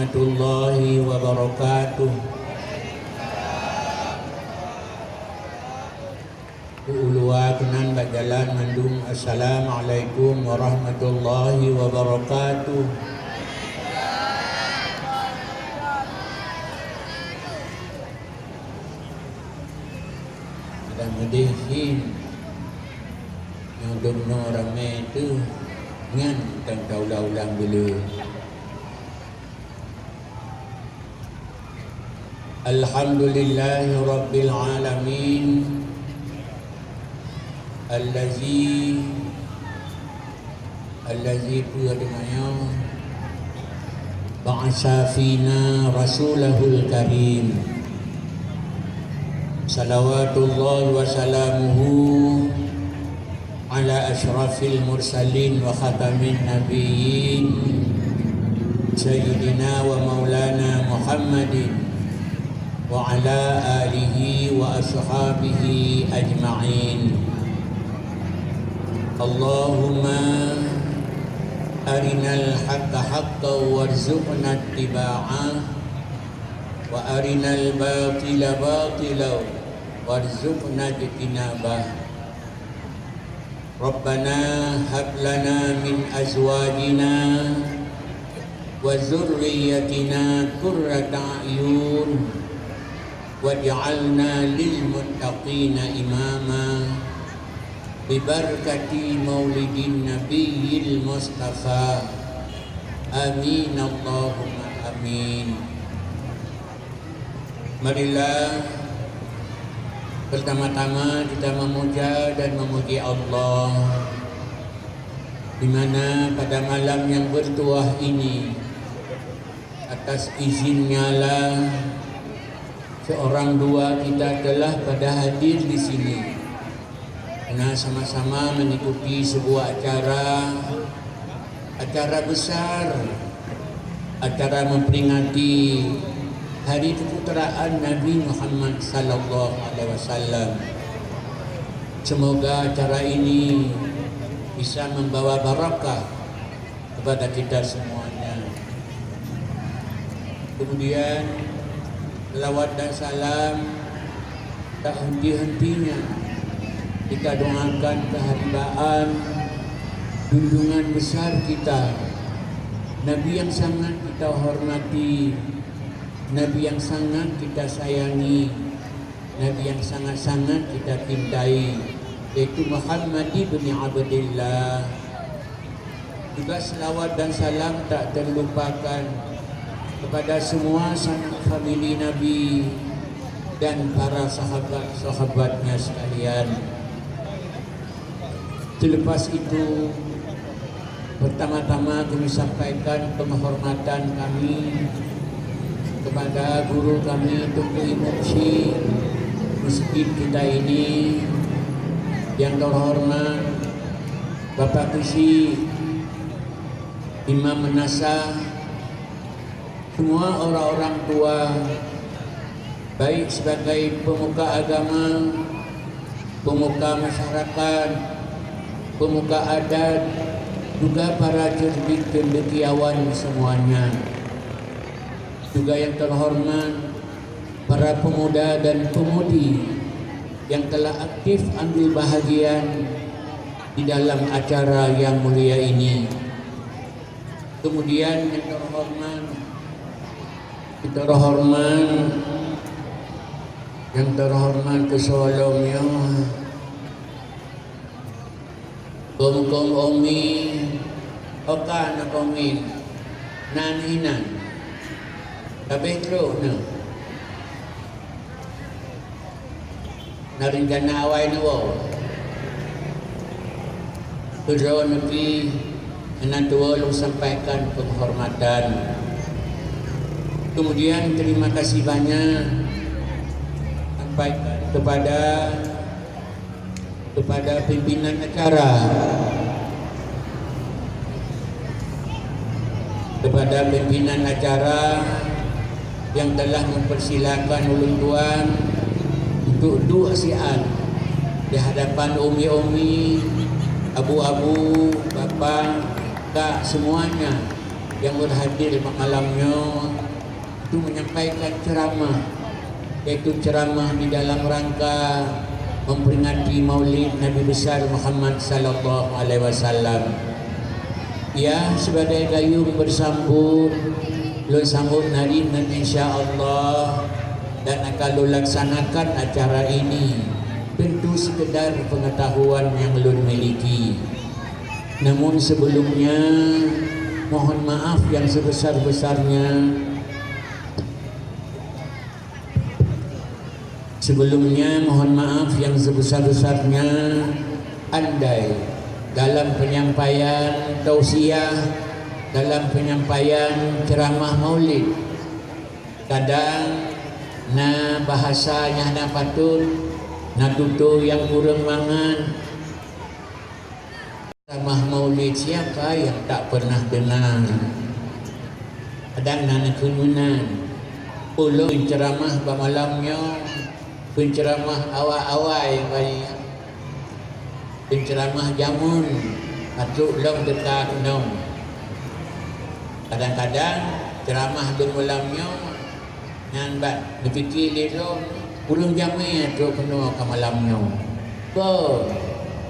warahmatullahi wabarakatuh. Ulua kenan berjalan mandung. Assalamualaikum warahmatullahi wabarakatuh. Dan mudihin yang dono ramai tu ngan tang ulang-ulang dulu. Alhamdulillahi rabbil alamin. Allazi tu adanya ba'asa fina rasulahul karim. Salawatullah wa salamuhu ala ashrafil mursalin wa khatamin nabiyyin sayyidina wa maulana Muhammadin wa ala alihi wa ashabihi ajma'in. Allahumma arinal haqqa haqqan warzuqna ittiba'ah wa arinal batila batilan warzuqna ijtinabah. Rabbana hab lana min azwajina wa dzurriyyatina qurrata a'yun waj'alna lil muttaqina imama bibarakati maulidin nabiyil mustafa. Amin Allahumma amin. Marilah pertama-tama kita memuja dan memuji Allah, di mana pada malam yang bertuah ini atas izinnya lah seorang dua kita telah pada hadir di sini. Karena sama-sama mengikuti sebuah acara besar, acara memperingati hari keputeraan Nabi Muhammad sallallahu alaihi wasallam. Semoga acara ini bisa membawa barakah kepada kita semuanya. Kemudian selawat dan salam tak henti-hentinya kita doakan keharibaan junjungan besar kita, Nabi yang sangat kita hormati, Nabi yang sangat kita sayangi, Nabi yang sangat-sangat kita cintai, yaitu Muhammad ibn Abdillah. Juga selawat dan salam tak terlupakan kepada semua sanak famili Nabi dan para sahabat-sahabatnya sekalian. Selepas itu, pertama-tama kami sampaikan penghormatan kami kepada guru kami, Tunku Imam Syekh masjid kita ini yang terhormat Bapak Kusi Imam Menasah, semua orang-orang tua, baik sebagai pemuka agama, pemuka masyarakat, pemuka adat, juga para cerdik cendekiawan semuanya. Juga yang terhormat para pemuda dan pemudi yang telah aktif ambil bahagian di dalam acara yang mulia ini. Kemudian yang terhormat kesolongnya Kong Omi Oka na Komi Naninan Kabetro na Naringgan na away na wow Kudro nabi Nanatuwalong sampaikan penghormatan. Kemudian terima kasih banyak sampaikan kepada pimpinan acara, yang telah mempersilakan ulun tuan untuk dua siat di hadapan umi-umi, abu-abu, bapa, kak semuanya yang berhadir malamnya itu menyampaikan ceramah, yaitu ceramah di dalam rangka memperingati Maulid Nabi besar Muhammad sallallahu alaihi wasallam. Ya, sebagai gayung bersambut, lo sambut hari dan insya-Allah dan akan lo laksanakan acara ini tentu sekedar pengetahuan yang lo miliki. Namun sebelumnya mohon maaf yang sebesar-besarnya. Sebelumnya mohon maaf yang sebesar-besarnya andai dalam penyampaian tausiah, dalam penyampaian ceramah Maulid kadang bahasanya patut tutur yang kurang mangan. Ceramah Maulid siapa yang tak pernah dengar? Kadang kemunan ulo penceramah malamnya, penceramah awal-awal banyak, penceramah jamun patut long dekat nom. Kadang-kadang ceramah di malamnya yang bat berfikir lelong urung jamin tu kena ke malamnya.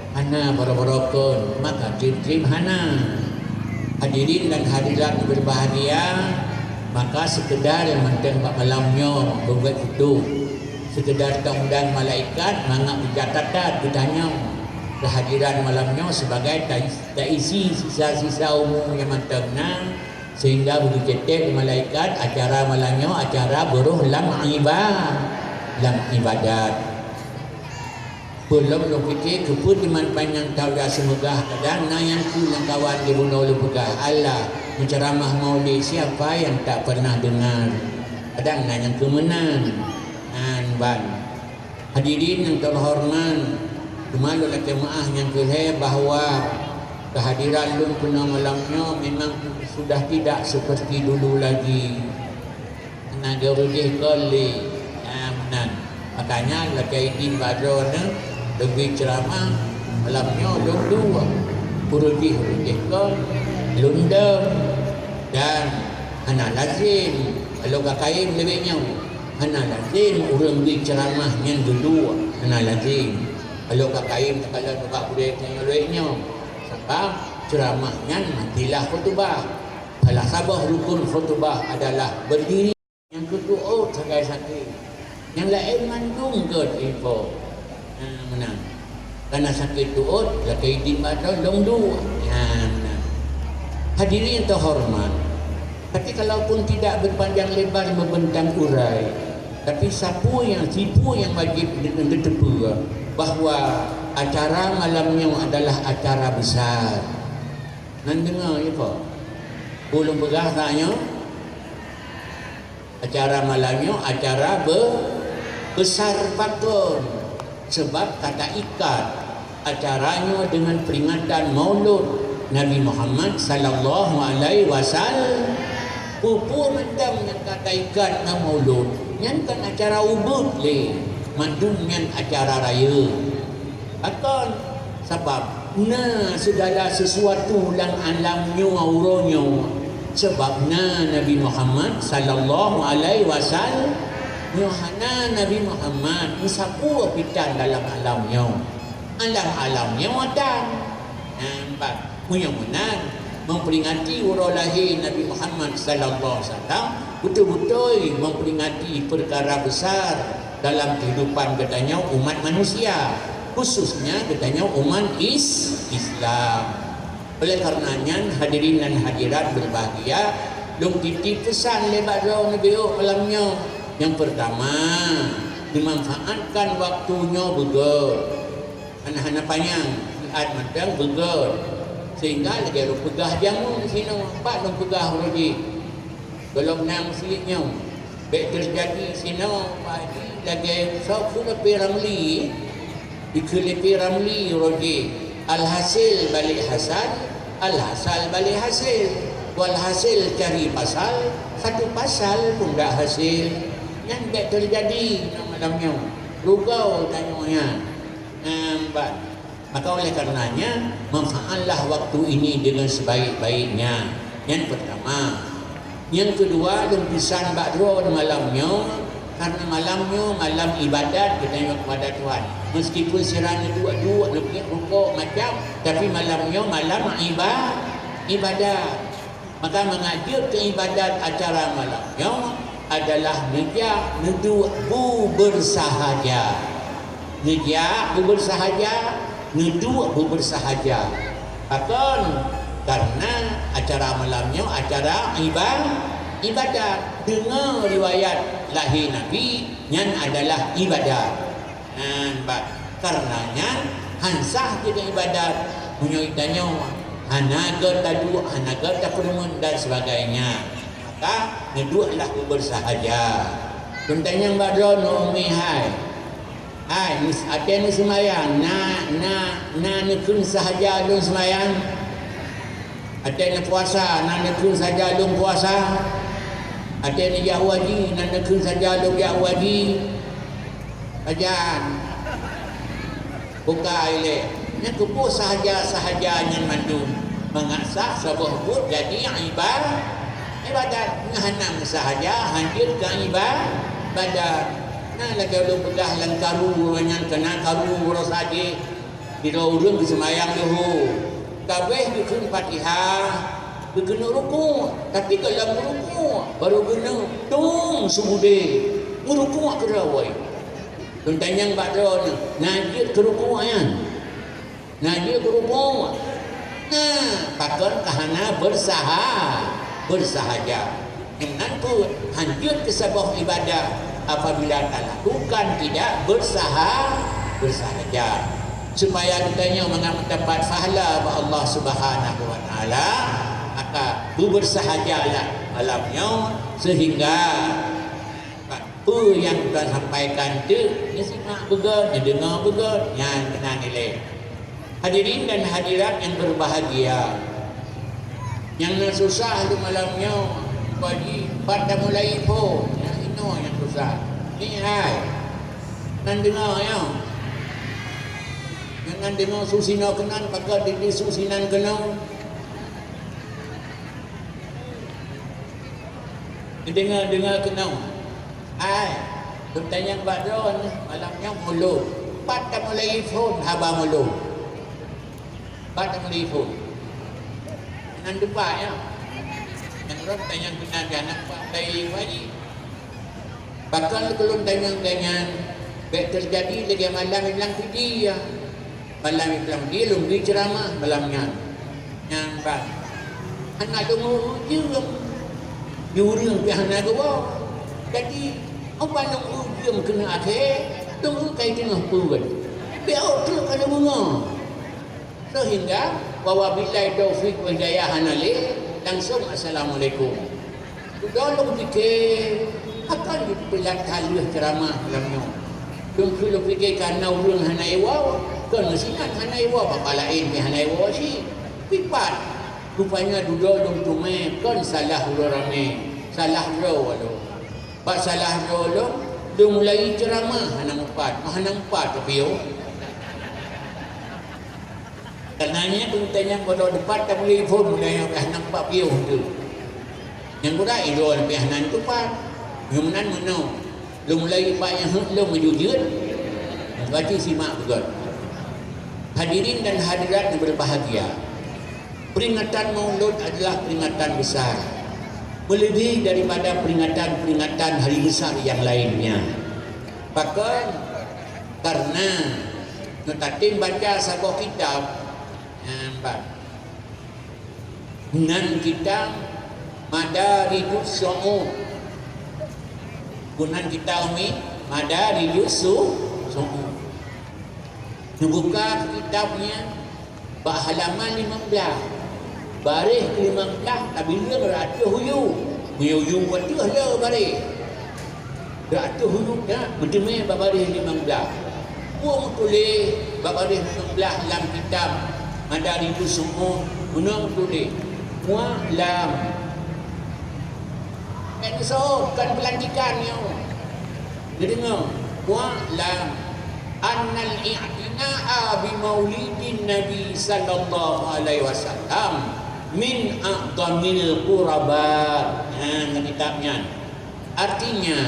Hana barokon maka trim hana. Hadirin dan hadirat berbahagia, maka sekedar yang penting pada malamnya buat itu sekedar undang malaikat mangak catatan ditanya kehadiran malamnya sebagai tak isi sisa-sisa umum yang mantapna, sehingga begitu cetek malaikat acara malamnya acara buruh lam ibadat. Belum fikir keput di man panjang tahu dah semoga kadang yang pulang kawan di bunuh lu pegah Allah menceramah Maulid siapa yang tak pernah dengar. Kadang yang kemenang ban hadirin yang terhormat, kemalu jemaah yang kehormat bahawa kehadiran lu pernah malamnya memang sudah tidak seperti dulu lagi. Naga rujih kali menan. Makanya lakaidin badrona lebih ceramah malamnya dua hurujih ke lundam dan hana lazim kalau kakaim lebihnya hana lazim orang berceramah yang kedua hana lazim kalau kakaim kalau buka budayanya lebihnya sebab ceramahnya matilah khutbah. Salah sabah rukun khutbah adalah berdiri, yang kedua sebagai sakit, yang lain mandung ke info menang karena sakit tuut lakai di badan dong dua menang. Hadirin yang terhormat, tapi kalaupun tidak berpanjang lebar membentang urai, tapi sipu yang wajib ditepu bahawa acara malamnya adalah acara besar. Nan dengar ya Pak, belum berasanya acara malamnya acara besar patut. Sebab kata ikat acaranya dengan peringatan Maulud Nabi Muhammad sallallahu alaihi wasallam. Pupu mendam yang kata ikat na Maulud, yang kan acara ubud le, mandumnya acara raya. Akan sebab segala sesuatu yang alamnya auronya. Sebabnya Nabi Muhammad sallallahu alaihi wasallam Yohana Nabi Muhammad misapu pitan dalam alamnya. Alamnya wadah. Nampak mudah-mudahan memperingati urau lahir Nabi Muhammad sallallahu alaihi wasallam betul-betul memperingati perkara besar dalam kehidupan katanya umat manusia, khususnya katanya umat Islam. Oleh karenanya hadirin dan hadirat berbahagia, dong titip pesan lebat Nabi malamnya. Yang pertama, dimanfaatkan waktunya betul. Anak-anak panjang, lihat matang betul. Sehingga lagi lu pegah jamu di sini, pak lu pegah lagi. Kalau nang silitnya, baik terjadi sini, lagi sok sudah piramli, dikelipi ramli lagi. Alhasil balik hasil, alhasil balik hasil. Walhasil cari pasal, satu pasal pun tak hasil. Yang tak terjadi malamnya rugau tanyanya maka oleh karenanya manfaatlah waktu ini dengan sebaik-baiknya. Yang pertama. Yang kedua, lumpisan Badro malamnya, karena malamnya malam ibadat, kita tengok kepada Tuhan. Meskipun sirana dua-dua lebih rukuk macam, tapi malamnya malam ibadat. Maka mengajar ke ibadat acara malamnya adalah nejak neduk bersahaja. Nejak bersahaja, neduk bersahaja. Akan karena acara malamnya acara ibadat. Dengar riwayat lahir Nabi yang adalah ibadat. Karenanya hansah kita ibadat menyoitanya hanaga tadu, hanaga takrumun dan sebagainya. Maka neduklah bersahaja. Contohnya badro no umi hai. Hai, ate ni semayang na nekun sahaja lun semayang. Ate ni puasa na nekun saja lun puasa. Ate ni jahwaji na nekun saja lun jahwaji. Ajan buka ile nya kupu sahaja yang mandu mengasah sebuah bud jadi ibadat ngahanam sahaja hadir ke ibadat. Nah lagi lu pedah lan karu yang kena karu rosaje di urang semayang dulu kabeh bikin Fatihah bikin ruku, tapi kalau ruku baru guna tung subude ruku ke rawai tuntanyang badro najir ke ruku yan najir ke ruku. Nah pakon kahana bersahaja dengan pun hancur ke sebuah ibadah apabila tak lakukan tidak bersahaja supaya kitanya mendapat pahala kepada Allah Subhanahu wa taala. Maka bersahajalah malamnya sehingga apa yang kita sampaikan tu dia simak betul, dia dengar betul, yang kena nilai. Hadirin dan hadirat yang berbahagia, yang susah tu malamnya bagi pada mulai pun yang susah ni hai nan dengar ya jangan dengar susina kenan pakai diri susinan kenau dengar kenau hai bertanya badron malamnya mulu pada mulai pun haba mulu pada mulai pun nan depan ya yang roh tanya kenan dia nampak dari wajib. Bahkan kalau dengan terjadi lagi malam hilang dia, malam hilang dia lumbi ceramah malamnya, yang bang, anak dulu jurung ke anak dua, jadi apa nak ujung kena akhir, tunggu kait tengah pun, biar tu kalau bunga, sehingga bahwa bila taufik wajaya hanali langsung assalamualaikum. Sudah lu fikir akan dipelat haluh ceramah dalamnya. Dulu fikir kerana urang hana ewa, kan mesinan hana ewa apa lain ke hana ewa si. Pipat. Rupanya duduk dong tume kan salah urang ni. Salah ro lo. Pak salah ro lo, dong mulai ceramah hana empat tapi yo. Karenanya tu tanya pada depan tak boleh phone mulai hana empat piu tu. Yang budak itu lebih hana tu pak. Yang menang lu mulai banyak lu menjujur berarti simak betul. Hadirin dan hadirat yang berbahagia, peringatan Maulud adalah peringatan besar melebihi daripada peringatan hari besar yang lainnya. Bahkan karena nutatin baca sebuah kitab dengan kitab Madarijus Su'ud gunan kita umi Madarijus Su'ud. Dibuka kitabnya bak halaman 15 baris ke 15 tapi dia beratus huyu betul lah baris beratus huyu dah berdemai bak baris 15 buang tulis bak baris 15 dalam kitab Madarijus Su'ud guna tulis mu'lam bukan pelantikannya. Dia dengar wa'lam annal i'tina'a bi maulidin Nabi sallallahu alaihi wasallam min a'dhamil qurabat. Kitabnya. Artinya,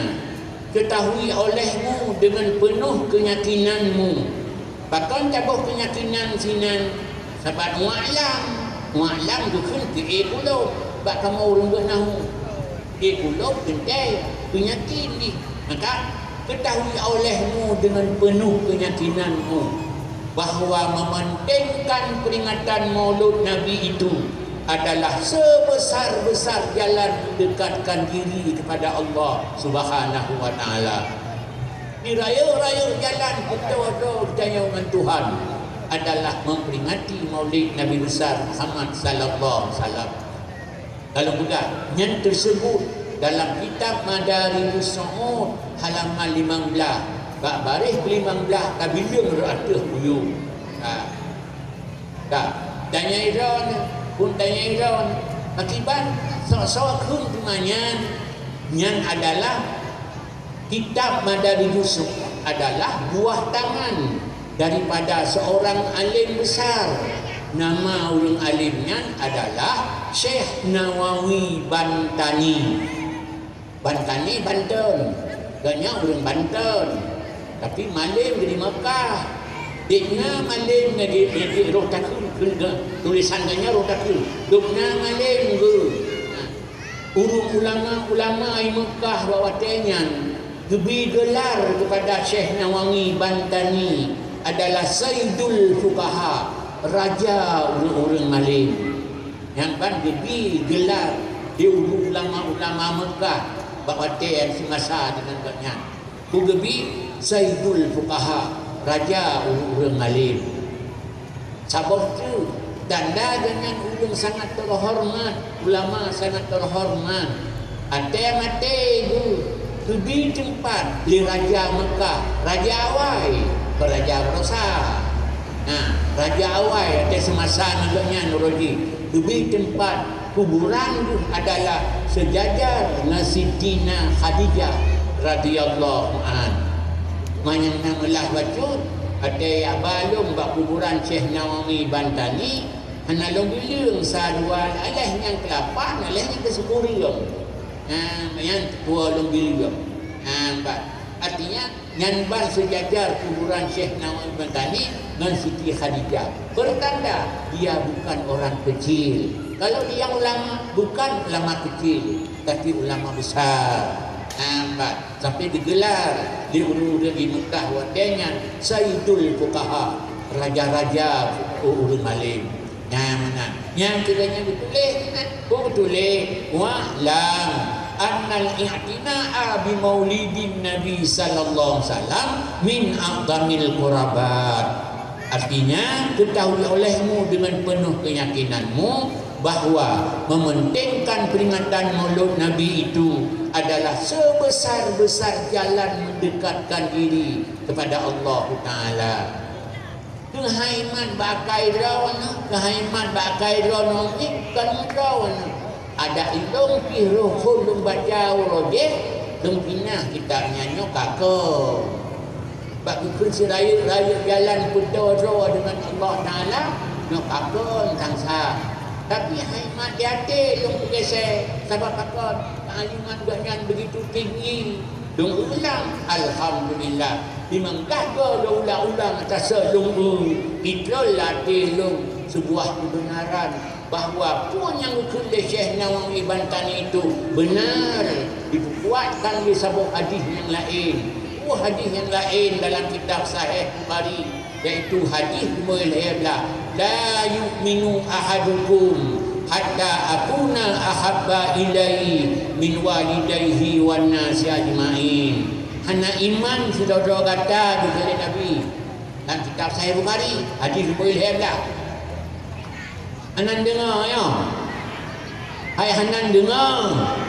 ketahui olehmu dengan penuh keyakinanmu. Bahkan tabuh keyakinan sinan sahabat mu'alam tu kan ke kulub. Bak kamu orang bernahu. Kulub kentai penyakin ni. Maka ketahui olehmu dengan penuh keyakinanmu bahawa mementingkan peringatan Maulud Nabi itu adalah sebesar-besar jalan mendekatkan diri kepada Allah Subhanahu wa taala. Di raya-raya jalan kita percaya dengan Tuhan adalah memperingati Maulid Nabi besar Muhammad sallallahu alaihi wasallam. Kalau bukan yang tersebut dalam kitab Madaribus Su'ud halaman 15 bab baris 15 kabilang beratus buyung. Tanya Iran pun tanya Iran akibat sok-sok kun tumanyan yang adalah kitab Madaribus Su'ud adalah buah tangan daripada seorang alim besar. Nama orang alimnya adalah Syekh Nawawi Bantani. Bantani Banten. Banyak orang Banten. Tapi malim di Mekah. Dikna malim di roh takul. Tulisannya roh takul. Dukna malim ke. Urung ulama-ulama di Mekah bawa tenyan. Gebi gelar kepada Syekh Nawawi Bantani adalah Sayyidul Fuqaha, raja orang-orang malim. Yang kan gebi gelar di ulama-ulama Mekah bahawa yang semasa dengan banyak. Ku gebi Sayyidul Fuqaha, raja orang malim. Sabab tu tanda dengan ulun sangat terhormat, ulama sangat terhormat. Ada mati tu gebi tempat di raja Mekah, raja Awai, raja Rosa. Raja Awai ada semasa namanya Nurudi. Gebi tempat kuburan itu adalah sejajar dengan Sidina Khadijah radhiyallahu an. Manyang namalah bacut ada yang balung bak kuburan Syekh Nawawi Bantani hana long bilang sadual alah yang ke-8 alah yang ke-10. Yang tua long bilang. Artinya nyanbar sejajar kuburan Syekh Nawawi Bantani dengan Siti Khadijah. Bertanda dia bukan orang kecil. Kalau dia ulama, bukan ulama kecil, tapi ulama besar. Sampai digelar di urut di Mekah wadanya Sayyidul Fuqaha, raja-raja ulul malim. Yang kiranya betul wa'lam annal i'tina'a bi maulidin Nabi sallallahu alaihi wasallam min a'dhamil qurabat. Artinya ketahui olehmu dengan penuh keyakinanmu bahawa mementingkan peringatan Maulud Nabi itu adalah sebesar-besar jalan mendekatkan diri kepada Allah Ta'ala. Kehaiman bakai rawana, kehaiman bakai rawana ikan rawana. Ada ilung piruh hulung baca urode, lembina kita nyanyo kakak. Bagi kunci raya jalan berdoa dengan Allah Ta'ala, nak kakak tangsa. Tapi haimat di hati yang bergeser. Sebab kakak kealiman dengan begitu tinggi. Dong ulang, Alhamdulillah. Memang kakak dah ulang-ulang atas selung. Kita latih long sebuah kebenaran bahawa pun yang ukul Syekh Nawawi Bantani itu benar. Dibuatkan di sebuah hadis yang lain. Hadis yang lain dalam kitab Sahih Bukhari, iaitu hadis mulia la yu'minu ahadukum hatta akuna ahabba ilaihi min walidayhi wan nasi ajma'in. Hana iman saudara kata oleh Nabi dalam kitab Sahih Bukhari, hadis mulia Hanan dengar ya. Hai Hanan dengar.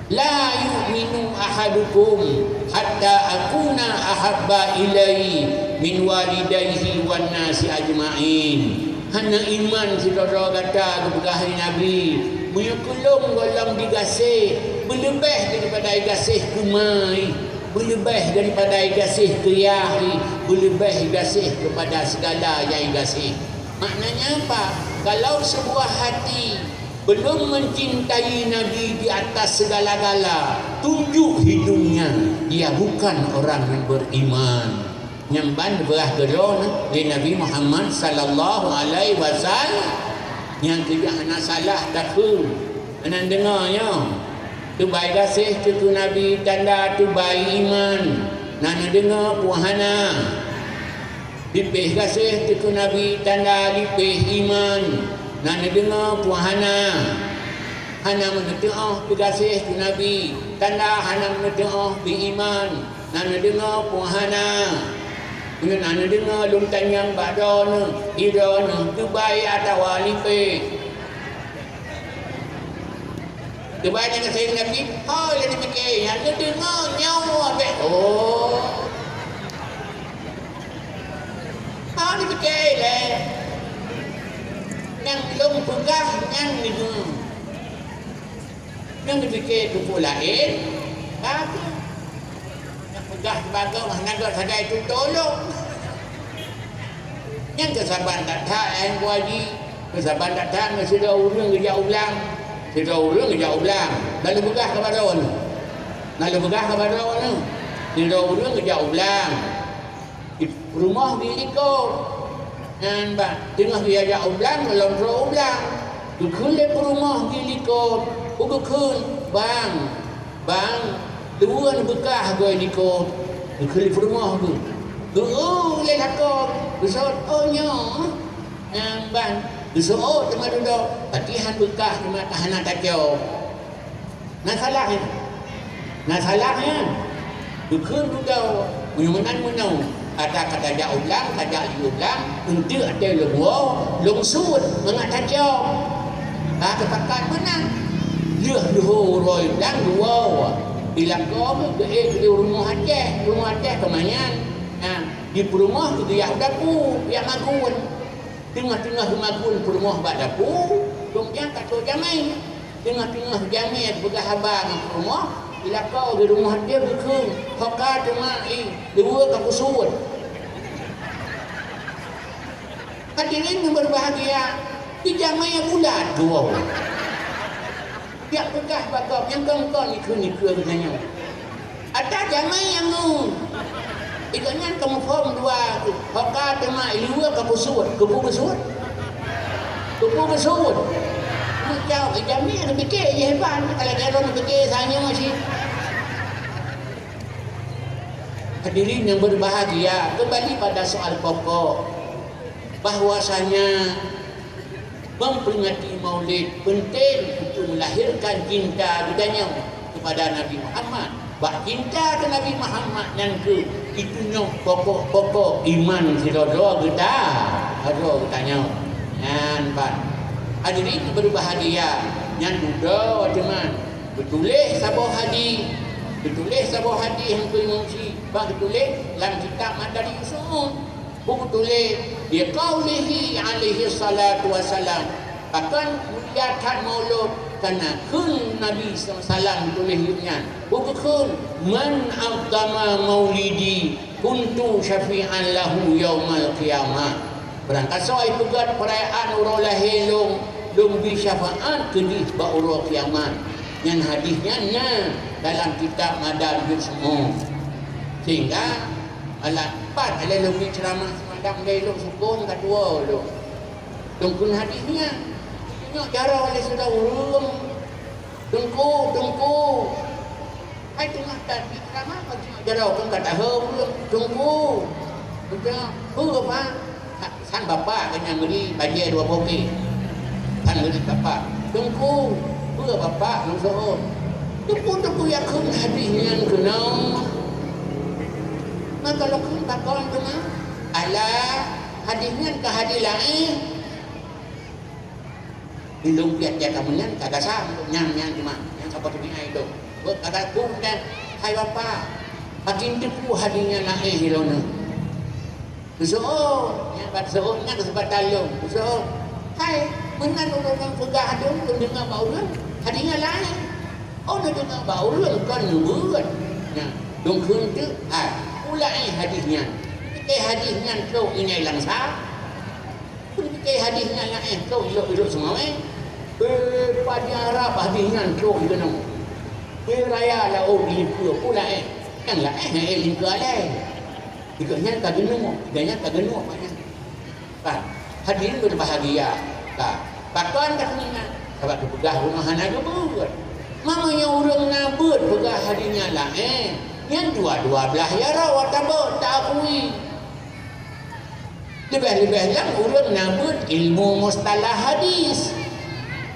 La yu'minu ahadukum hatta akuna ahabba ilaihi min walidayhi wan nasi ajma'in. Hana iman saudara kata kepada Nabi, menyukulung golong digasih berlebih daripada digasih kumai, berlebih daripada digasih kriyahi, berlebih digasih kepada segala yang digasih. Maknanya apa? Kalau sebuah hati belum mencintai Nabi di atas segala-gala, tunjuk hidungnya, dia bukan orang yang beriman. Nyamban berah geron di Nabi Muhammad sallallahu alaihi wasallam. Yang tidak nak salah takut. Anak dengarnya. Tu baik kasih tu Nabi tanda tu baik iman. Nak dengar puhana. Lipih kasih tu Nabi tanda lipih iman. Nak dengar puhana. Hana mendoa tu kasih tu Nabi tanda hana mendoa bi iman. Nak dengar puhana. Dengan anda dengar luntan yang badon, idon, Dubai atau Walipe. Dubai dengan saya Nabi, oh yang dipikir, yang dia dengar nyawa abek. Oh. Oh dipikir lah. Yang belum pegah, yang dengar. Yang dipikir tu lain, bagus. Dah sebagai naga sadai itu tolong. Yang kesabaran tak yang wajib. Kesabaran tak tahan sudah urang kerja ulang. Sudah urang kerja ulang. Lalu begah kepada orang. Lalu begah kepada orang. Sudah urang kerja ulang. Rumah diikut. Dan tengah dia kerja ulang, belum terus ulang. Dukule rumah diikut. Ukun bang. Dua bekah gue dikot, kelip rumah tu. Oh, le takut. Besar ohnya. Bang, besar cuma duduk. Latihan bekah cuma tahan kacau. Nak salahnya. Nak salahnya. Dukun duduk. Menyumanan menau. Ada kata dia ulang, kata dia ulang. Untuk ada lebuau, longsud, mengat kacau. Kepakat menang. Dia luhur roy ulang dua. Bila kau ke rumah Aceh kemanyan. Di rumah tu dia dapur, dia magun. Tengah-tengah magun rumah bak dapur, kemudian tak tahu jamai. Tengah-tengah jamai bekas abang rumah, bila kau di rumah dia berkun, hokar temai, dua ke kusut. Hadirin yang berbahagia, di jamai bulan dua. Dia bekas bakal yang kau ni kenanya. Ada jamai yang nu. Ikutnya kamu form dua tu. Hokar tema dua ke busut, kupu busut. Macam jamai ada fikir je hebat. Kalau dia orang fikir sanya masih. Hadirin yang berbahagia, kembali pada soal pokok bahwasanya memperingati maulid penting untuk melahirkan cinta budaya kepada Nabi Muhammad. Bak cinta ke Nabi Muhammad yang ke itunya pokok-pokok iman sirodo kita. Aduh tanya. Yan Pak. Hadirin berbahagia yang duda teman. Betulis sabuh hadi. Betulis sabuh hadi yang mengungsi. Bak betulis dalam kitab Madari Usul. Buku tulis dia qaulihi alaihi salatu wassalam akan muliakan maulud karena kun Nabi SAW tulisnya buku kun man aqdama maulidi kuntu syafi'an lahu yaumal qiyamah berangkat soal pegat perayaan urang lahir long bi syafaat kedih ba urang kiamat yang hadisnya dalam kitab Madarij semua sehingga alat 4 ada lebih ceramah semacam dia elok sukun kat dua tu. Tungkun hadisnya. Tengok cara oleh sudah urung. Tungku. Hai tengah tak ceramah kau tengok cara kan kata urung. Tungku. Betul. Apa? San bapa kena beri baju dua poket. San beri bapa. Tungku. Bapa nusuh. Tungku yang kun hadisnya kena. Nah kalau kun bakal tu mah ala hadisnya ke hadis lain belum lihat dia kamu nyan kagak sam nyang cuma yang siapa tu dia itu buat kagak tu dan hai bapa hakim tu hadisnya lain hilona so yang bat so nya kesempatan lo so hai menan orang pegah tu dengar bau hadisnya lain oh dengar bau kan nubuat nah dong kun tu ulai hadisnya hadisnya kau ini langsa hadisnya lah tu elok semua pada Arab hadisnya tu kena raya lah lingkua pula kan lah lingkua lain ikutnya tak genuk banyak kan hadis berbahagia tak pakon dah kena sebab tu pegah rumahan aja buat mamanya orang nabut pegah hadisnya lah yang dua-dua belah ya rawat tak akui lebih-lebih yang orang nabut ilmu mustalah hadis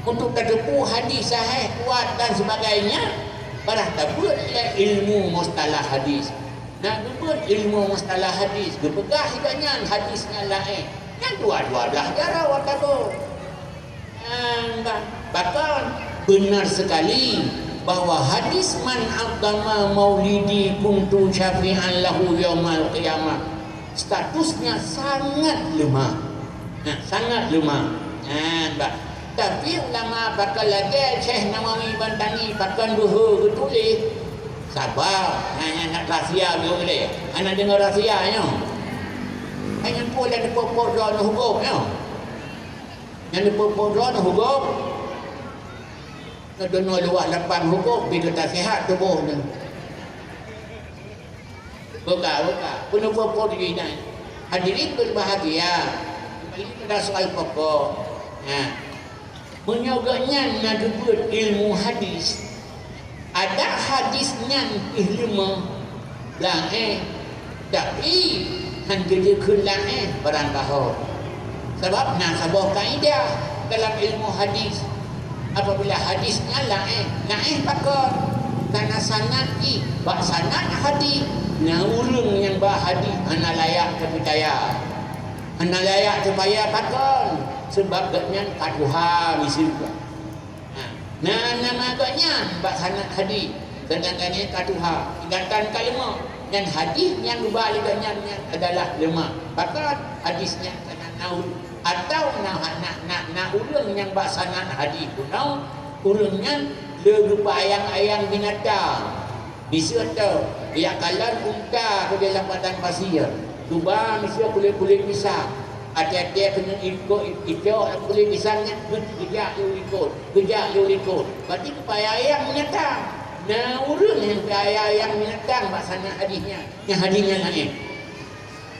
untuk terdepu hadis sahih kuat dan sebagainya parah tabut ilmu mustalah hadis nak sebut ilmu mustalah hadis berpegah hidupnya hadisnya lain yang dua-dua belah cara watabut bahkan benar sekali bahwa hadis man aqdama maulidi kuntu syafi'an lahu yaumal qiyamah statusnya sangat lemah sangat lemah tapi ulama bakal lagi Syekh Nawawi Bantani pakan duha ketulis sabar nak rahsia boleh anak dengar rahsianya hanya pun yang dipokok dalam hukum yang dipokok dalam hukum kedua luar lapang hukum bila tak sihat tubuhnya buka penuh pokok diri hadirin berbahagia kembali pada soal pokok menyogoknya nak buat ilmu hadis ada hadisnya ilmu lah tapi hanya dia kelang barang tahu sebab nak sebuah kaedah dalam ilmu hadis apabila hadisnya lah pakar karena sanad bak sanad hadis nah urang yang bah hadis ana layak terpercaya ana layak terpercaya pakar sebab gaknya kaduha misalnya nah nama gaknya bak sanad hadis sedangkan kaduha ingatan kalima dan hadis yang dibalikannya adalah lemah pakar hadisnya kena naul atau nak urang yang bak sanad hadis punau urangnya lerupa ayang-ayang binatang bisa tahu dia kalan unta ke dalam padang pasir cuba mesti kulit-kulit pisang ada-ada kena ikut kulit pisangnya kejap you ikut berarti kepaya ayang binatang nah urang yang kepaya ayang binatang bak sanad hadisnya yang hadisnya lain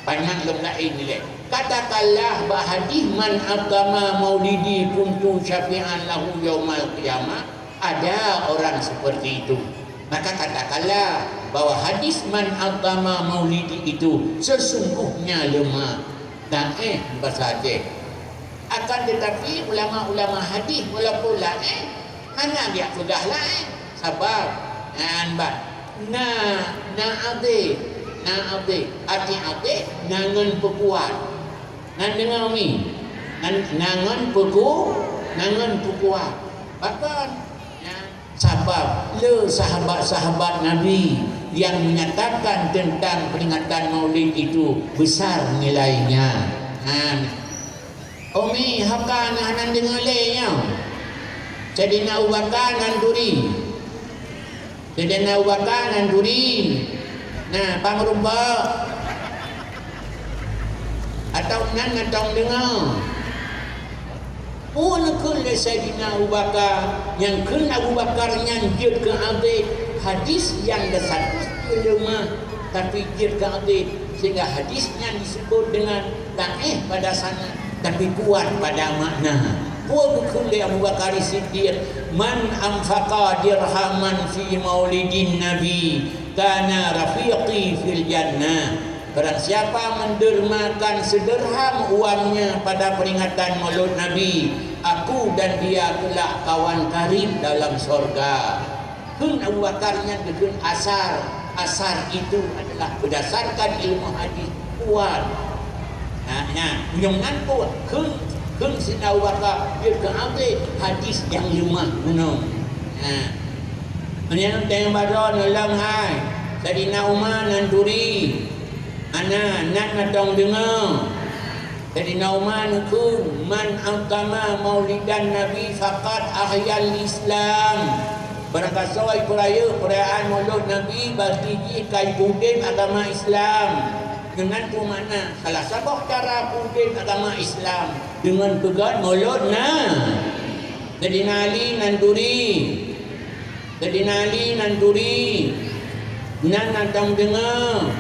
banyak lain ni katakanlah bah hadis man agama maulidi kuntu syafi'an lahu yaumal qiyamah ada orang seperti itu maka katakanlah bahwa hadis man agama maulidi itu sesungguhnya lemah dan bersaja akan tetapi ulama-ulama hadis walaupun hanya dia pegahlah sabar dan ade nangan pekuat nan dengar ni nangan pekuat bahkan sebab sahabat-sahabat Nabi yang menyatakan tentang peringatan Maulid itu besar nilainya. Umi haka nan dengar lenya. Sayyidina Abu Bakar nan duri. Nah, pangrupa atau nan dengar. Nakul Sayyidina Abu Bakar yang kena Abu Bakar yang dia ke adik hadis yang satu lemah tapi dia ke adik sehingga hadisnya disebut dengan daif pada sana tapi kuat pada makna. Nakul Abu Bakar Siddiq man anfaqa dirhaman fi maulidin nabi kana rafiqi fil jannah. Barang siapa mendermakan sederham uangnya pada peringatan Maulid Nabi, aku dan dia kelak kawan karib dalam sorga. Kun Abu Bakarnya dengan asar itu adalah berdasarkan ilmu hadis kuat. Yang kuat. Kun si Abu Bakar dia keambil hadis yang lemah gunung. Yang tengok badan dalam hai. Sayyidina Umar nanduri. Nak natong dengar jadi nauman ku man agama maulidan nabi faqat ahyal islam barangkali perayaan maulid nabi bagi kai pudin agama Islam dengan tu mana salah satu cara pudin agama Islam dengan pegat mulut Sayyidina Ali nanturi nan nantang dengar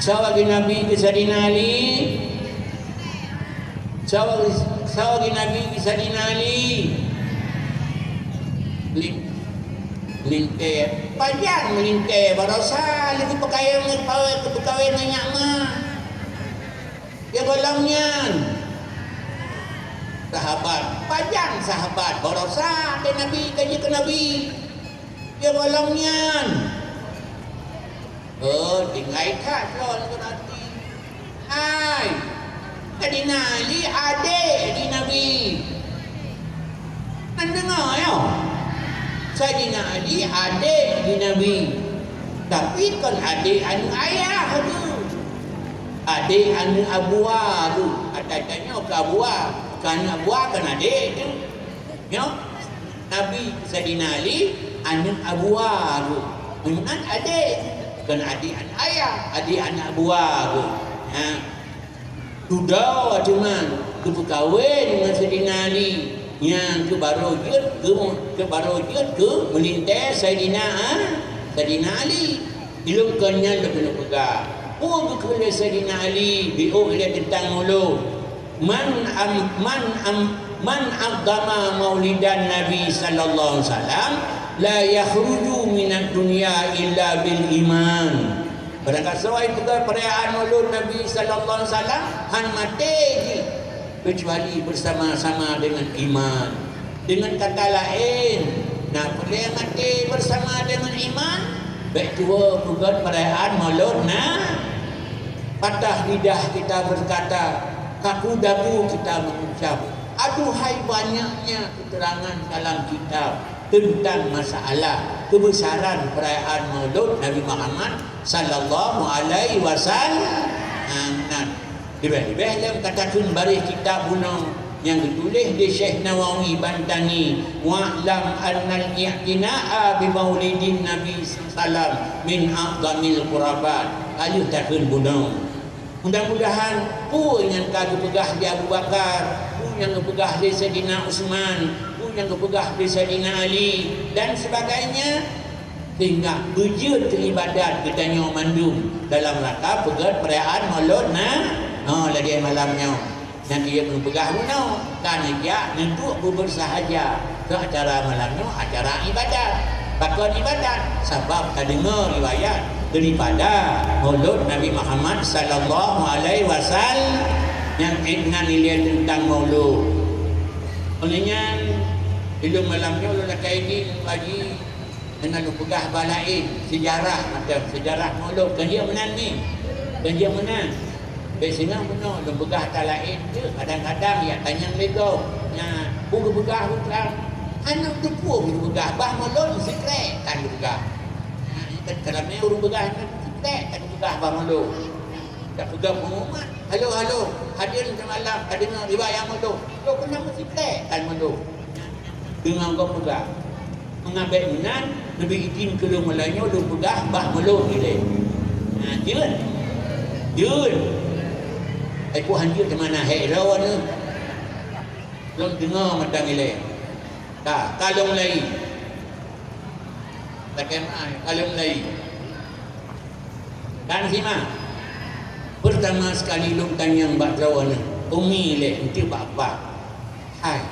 sawagi Nabi ke Sayyidina Ali sawagi Nabi ke Sayyidina Ali melintai panjang melintai barasa lagi pekawai banyak mah dia golongnya sahabat barasa ke Nabi kaji ke Nabi dia golongnya tinggal ikat lon ke nanti hai Sayyidina Ali adik di Nabi nan dengar ya Sayyidina Ali adik di Nabi tapi kan adik anu ayah tu adik anu abua tu ada-adanya ke abua kan abua kan adik tu ya Nabi Sayyidina Ali anu abua tu dengan adik kan adik anu ayah adik anu abua tu ha sudah cuman kawin dengan Sayyidina Ali yang ke barojut ke melintai Sayyidina Ali ilungkannya lebih pegang ke Sayyidina Ali oleh tentang mulu man agama maulidan Nabi sallallahu alaihi wasallam la yakhruju minad dunya illa bil iman. Barangkali sesuai juga perayaan maulud Nabi sallallahu alaihi wasallam han mati kecuali bersama-sama dengan iman. Dengan kata lain, nak boleh mati bersama dengan iman. Baik tua juga perayaan maulud patah lidah kita berkata, kaku dagu kita mengucap. Aduhai banyaknya keterangan dalam kitab tentang masalah kebesaran perayaan maulud Nabi Muhammad sallallahu alaihi wasallam. Lebih-lebih dalam katakan baris kitab bunuh yang ditulis di Syekh Nawawi Bantani wa'lam annal i'tina'a bi maulidin Nabi sallallahu min a'zamil qurabat ayuh takun bunuh. Mudah-mudahan pun yang kau pegah di Abu Bakar, pun yang kau pegah di Sayyidina Utsman, pun yang kau pegah di Sayyidina Ali dan sebagainya sehingga wujud ibadat kita nyo mandum dalam rangka pegat perayaan maulud lagi malamnya nanti dia belum pegah guna kan dia duduk bersahaja ke acara malamnya acara ibadat bakal ibadat sebab kita dengar riwayat daripada maulud Nabi Muhammad sallallahu alaihi wasallam yang inna nilai tentang maulud olehnya ilmu malamnya ulun kaini bagi dengan pegah balain sejarah macam sejarah maulud kan dia menang ni dan dia menang biasanya benar dia pegah tak lain je kadang-kadang ya tanya lego nya buku pegah putra anak tu pun buku pegah bah maulud secret kan pegah kalau ni urung pegah secret kan pegah bah maulud tak pegah pengumuman halo hadir malam tak dengar riwayat maulud lo kena secret kan maulud dengan kau pegah mengambil minan lebih izin ke rumah lainnya lu pegah bah maulud ni jun aku hanjur ke mana hero ni lu dengar macam ni tak kalung lagi tak kemai kalung lagi kan sima pertama sekali lu tanya mbak Jawa ni umi le nanti bapa hai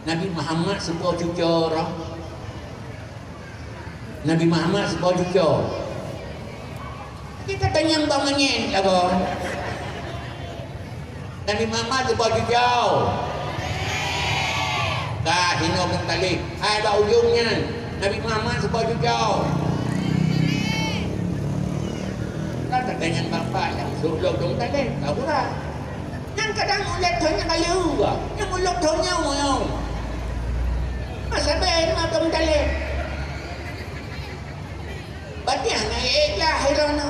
Nabi Muhammad sebuah cucu orang Nabi Muhammad sebuah cucu kita tanya mbak menyen apa Nabi Muhammad sebuah cucu dah hina pun tali hai bak ujungnya Nabi Muhammad sebuah cucu kita tanya bapak yang suruh dong tali tahu lah yang kadang ulat tanya kayu yang ulat tanya mau masa ben dong tali Batiah naiklah hirana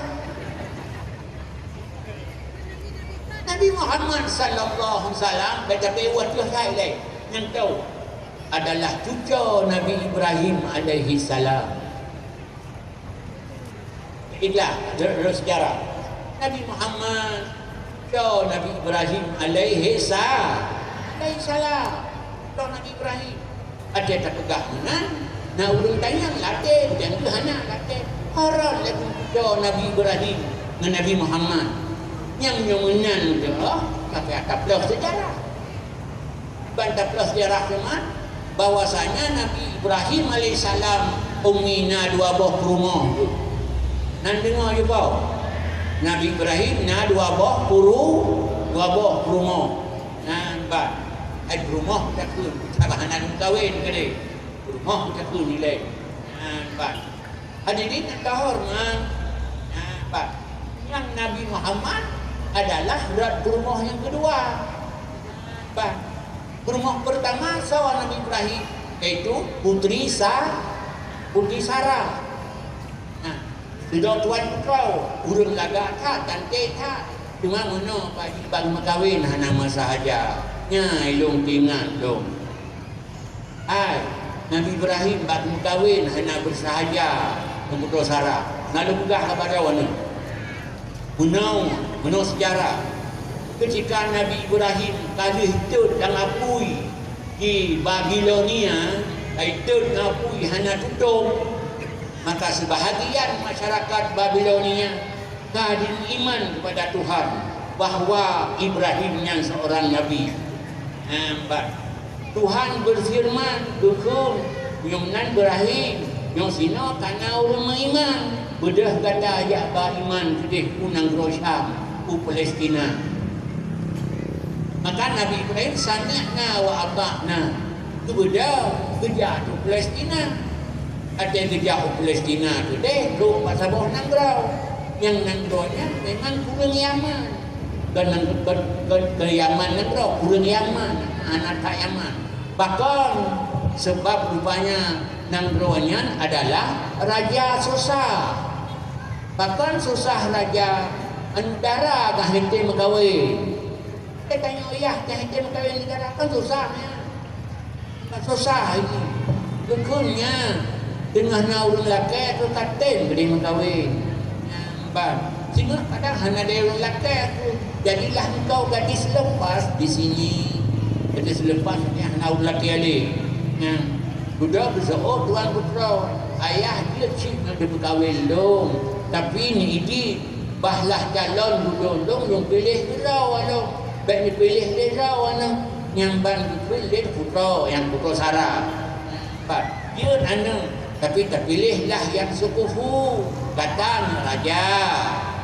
Nabi Muhammad sallallahu alaihi wasallam baca bewat tu hai yang tahu adalah cucu Nabi Ibrahim alaihi salam. Itulah sejarah Nabi Muhammad cucu Nabi Ibrahim alaihi salam. alaihissalam. Tuan Nabi Ibrahim. Ada tak tegak mana? Nah urang tanya latih, jangan ke anak latih. Haram lagu Tuan Nabi Ibrahim dengan Nabi Muhammad. Yang menang tu, tapi atas plus sejarah. Bantah plus sejarah cuma bahwasanya Nabi Ibrahim alaihissalam umina dua buah kurma. Nan dengar je kau. Nabi Ibrahim na dua buah kurma. Nampak. Rumah tak pun sabahan kahwin ke dia. Rumah tak pun nilai. Nampak. Hadirin yang terhormat. Nampak. Yang Nabi Muhammad adalah rumah yang kedua. Nampak. Rumah pertama sawa Nabi Ibrahim iaitu putri Sarah. Nah, sudah tuan kau urang laga tak cantik tak. Cuma mana pagi bagi makawin nama sahaja. Nya ilung tingan dong. Ai Nabi Ibrahim bagi makawin hanya bersahaja dengan Sarah. Lalu juga kepada wana. Menau sejarah. Ketika Nabi Ibrahim kali itu dan apui di Babilonia, itu apui hanya tutup, maka sebahagian masyarakat Babilonia kadin iman kepada Tuhan bahawa Ibrahim yang seorang nabi. Nampak Tuhan berfirman dukung yang nan Ibrahim yang sino karena orang iman bedah kata ajak beriman kedih kunang Rosyam u Palestina. Maka Nabi Ibrahim sanakna wa abakna tu beda kerja tu Palestina. Ada kerja tu Palestina tu deh lu pasal bawah nangrau. Yang nangraunya memang kurang Yaman. Ke Yaman nangrau kurang Yaman, anak tak Yaman. Bahkan sebab rupanya nangraunya adalah Raja Susah. Bahkan Susah Raja antara kah henti megawai. Dia tanya, ya, jangan henti megawai negara kan susahnya. Kan susah ini. Bukannya dengan orang lelaki itu katen beri megawai. Sehingga kadang hanya dari orang lelaki itu. Jadilah engkau gadis lepas di sini. Gadis lepas ini hanya orang lelaki ada. Sudah berseolah tuan putra. Ayah dia cik nak berkahwin dong. Tapi ni ini bahlah calon budong yang pilih gelau dong. Baik ni pilih dia wana yang ban pilih putra yang putra Sarah. Dia anak tapi terpilihlah yang sukufu. Datang raja.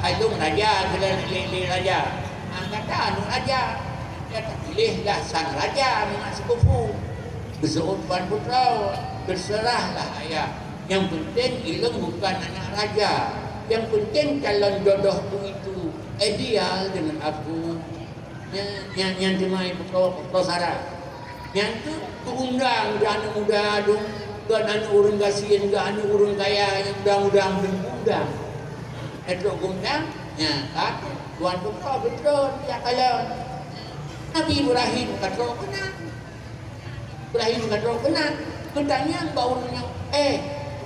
Aidung raja kelili raja. Datang raja. Dia terpilihlah sang raja dengan sukufu. Berseopan putra berserahlah ayah. Yang penting ilmu bukan anak raja. Yang penting calon jodohku itu ideal dengan aku. Yang dimai Putra Sarah. Yang tu undang anak muda tu, kan anak orang kasihan, kan anak orang kaya yang mudah-mudah undang. Itu undang, ya kan? Tuan Putra betul ya kalau Nabi Ibrahim kata kena. Ibrahim kata kena. Bertanya baunya,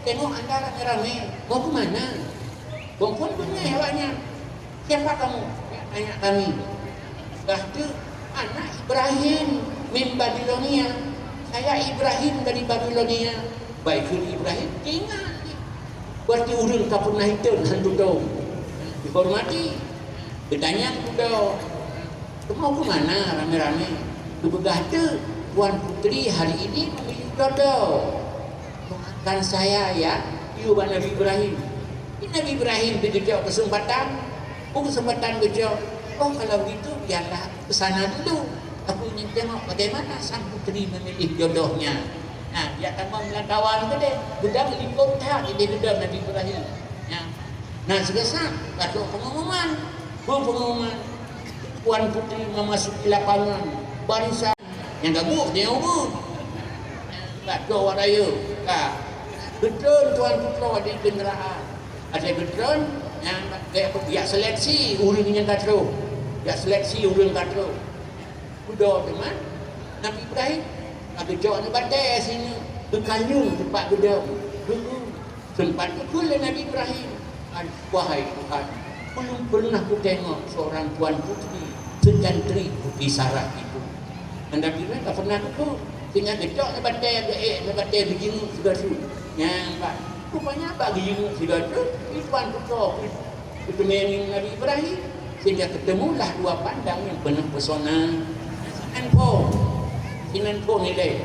tengok anda ramai, mau ke mana? Bongkon punya hewannya. Siapa kamu? Tanya kami. Itu anak Ibrahim min Babilonia. Saya Ibrahim dari Babilonia. Baik Ibrahim tinggal. Berarti urang tak pernah itu dengan duduk. Dihormati. Bertanya duduk. Mau ke mana rame-rame? Dubegah tu Tuan Putri hari ini memilih jodoh. Doakan saya ya. Ibu Nabi Ibrahim. Nabi Ibrahim bekerja kesempatan. Kesempatan bekerja. Oh kalau begitu biarlah ke sana dulu. Aku ingin tengok bagaimana sang putri memilih jodohnya. Nah, dia akan melangkawan ke dia. Sudah meliput tak dia gedam Nabi Ibrahim. Ya. Nah, segesak kata pengumuman. Puan putri memasuki lapangan barisan yang gabuk dia umur. Kata waraya. Betul tuan putra di kenderaan. Ada betul yang dia seleksi urangnya katro. Dia seleksi urang katro. Udah teman. Nabi Ibrahim ada jauh ni badai sini. Berkanyung tempat gedam. Sempat betul Nabi Ibrahim. Wahai Tuhan, belum pernah ku tengok seorang tuan putri secantrik Putri Sarah itu. Anda kira tak pernah tu. Tinggal kecok le batai begini sudah tu. Yang pak. Rupanya apa begini sudah tu? Ipan tu itu mening Nabi Ibrahim. Sehingga ketemulah dua pandang yang penuh pesona. Sinan po nilai.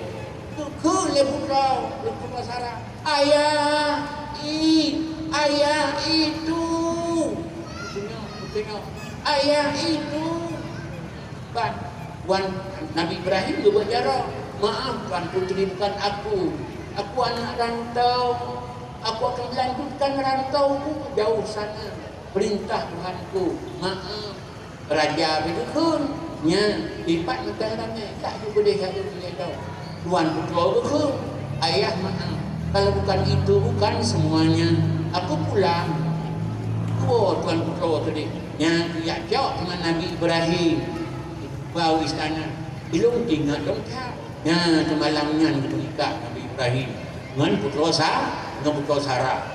Ke le putra Sarah. Ayah itu. Tengok. Ayah itu. Wan Nabi Ibrahim juga berjara. Maafkan putri bukan aku. Aku anak rantau. Aku akan melanjutkan rantauku jauh sana. Perintah Tuhanku. Maaf. Raja itu pun. Lipat makarannya. Tak juga dia tahu. Tuan putra itu ayah maaf. Kalau bukan itu, bukan semuanya. Aku pulang. Tuan putra tadi. Yang dia jawab dengan Nabi Ibrahim. Bau istana. Belum tinggal dong tak. Semalamnya menikah Nabi Ibrahim dengan putra Sarah.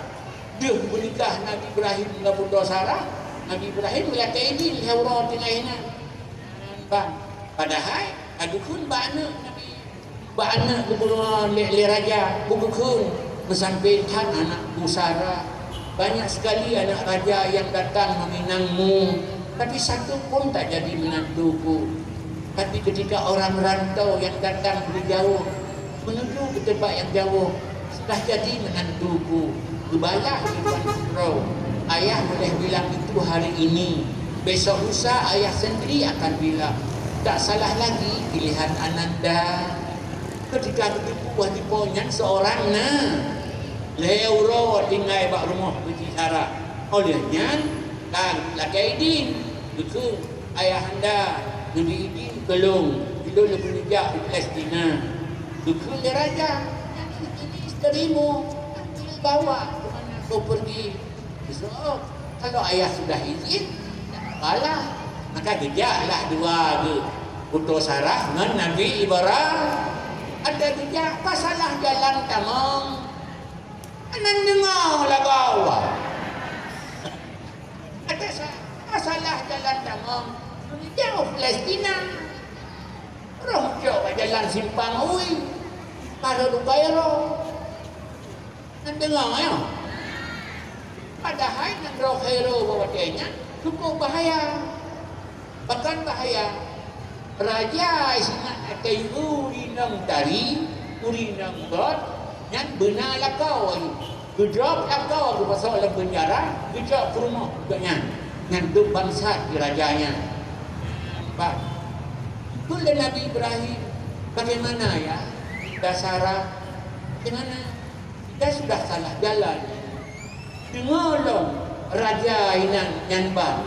Dia menikah Nabi Ibrahim dengan putra Sarah. Nabi Ibrahim melihat ini Haura tengah ini. Padahal adukun bana Nabi bana gubernur le raja bugukun mensampaikan anakku Sarah. Banyak sekali anak raja yang datang meminangmu, tapi satu pun tak jadi menantuku. Tapi ketika orang rantau yang datang dari jauh menuju ke tempat yang jauh, sudah jadi menantuku. Kebalah Tuan Putra. Ayah boleh bilang itu hari ini. Besok lusa ayah sendiri akan bilang. Tak salah lagi pilihan Ananda. Ketika begitu wahdi ponyan seorang Leuro tinggal bak rumah Puji Sarah. Olehnya kan Lakaidin itu ayah anda Nabi Idin kelung bila le penijak di Palestina. Itu le raja ini isterimu bawa ke mana kau pergi. So, kalau ayah sudah izin kalah maka gejaklah dua putra Sarah dengan Nabi Ibrahim. Ada gejak pasalah jalan tamang. Anan dengar lah bawah. Ada masalah jalan tamang. Jauh Palestina. Roh jauh jalan simpang ui. Pada Dukairo. Anan dengar ya. Padahal nan roh hero bawa dia cukup bahaya. Bahkan bahaya. Raja isingat atai urinang tari, urinang god, yang benar lah kau. Gejap lah kau pasal dalam penjara, gejap ke rumah juga ngantuk bangsat di rajanya. Pak, itulah Nabi Ibrahim. Bagaimana ya? Sarah, bagaimana? Kita sudah salah jalan. Dengarlah raja yang bar.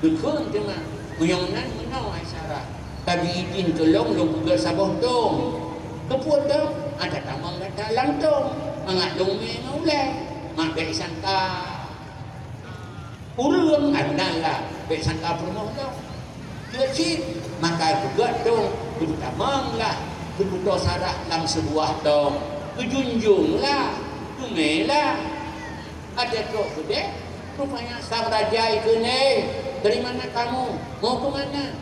Dukun cuma. Kuyonan menau Sarah. Tapi izin tolong lu buka sabah dong. Kepuat dong. Ada tamang kata lantong. Mangat dong mengaulai. Mak baik sangka. Urung adalah baik sangka perumahan dong. Kecil. Maka juga dong. Itu tamang lah. Keputus Sarah dalam sebuah dong. Kejunjung lah. Tumelah. Ada kok gede. Rupanya sang raja itu ni. Dari mana kamu? Mau ke mana?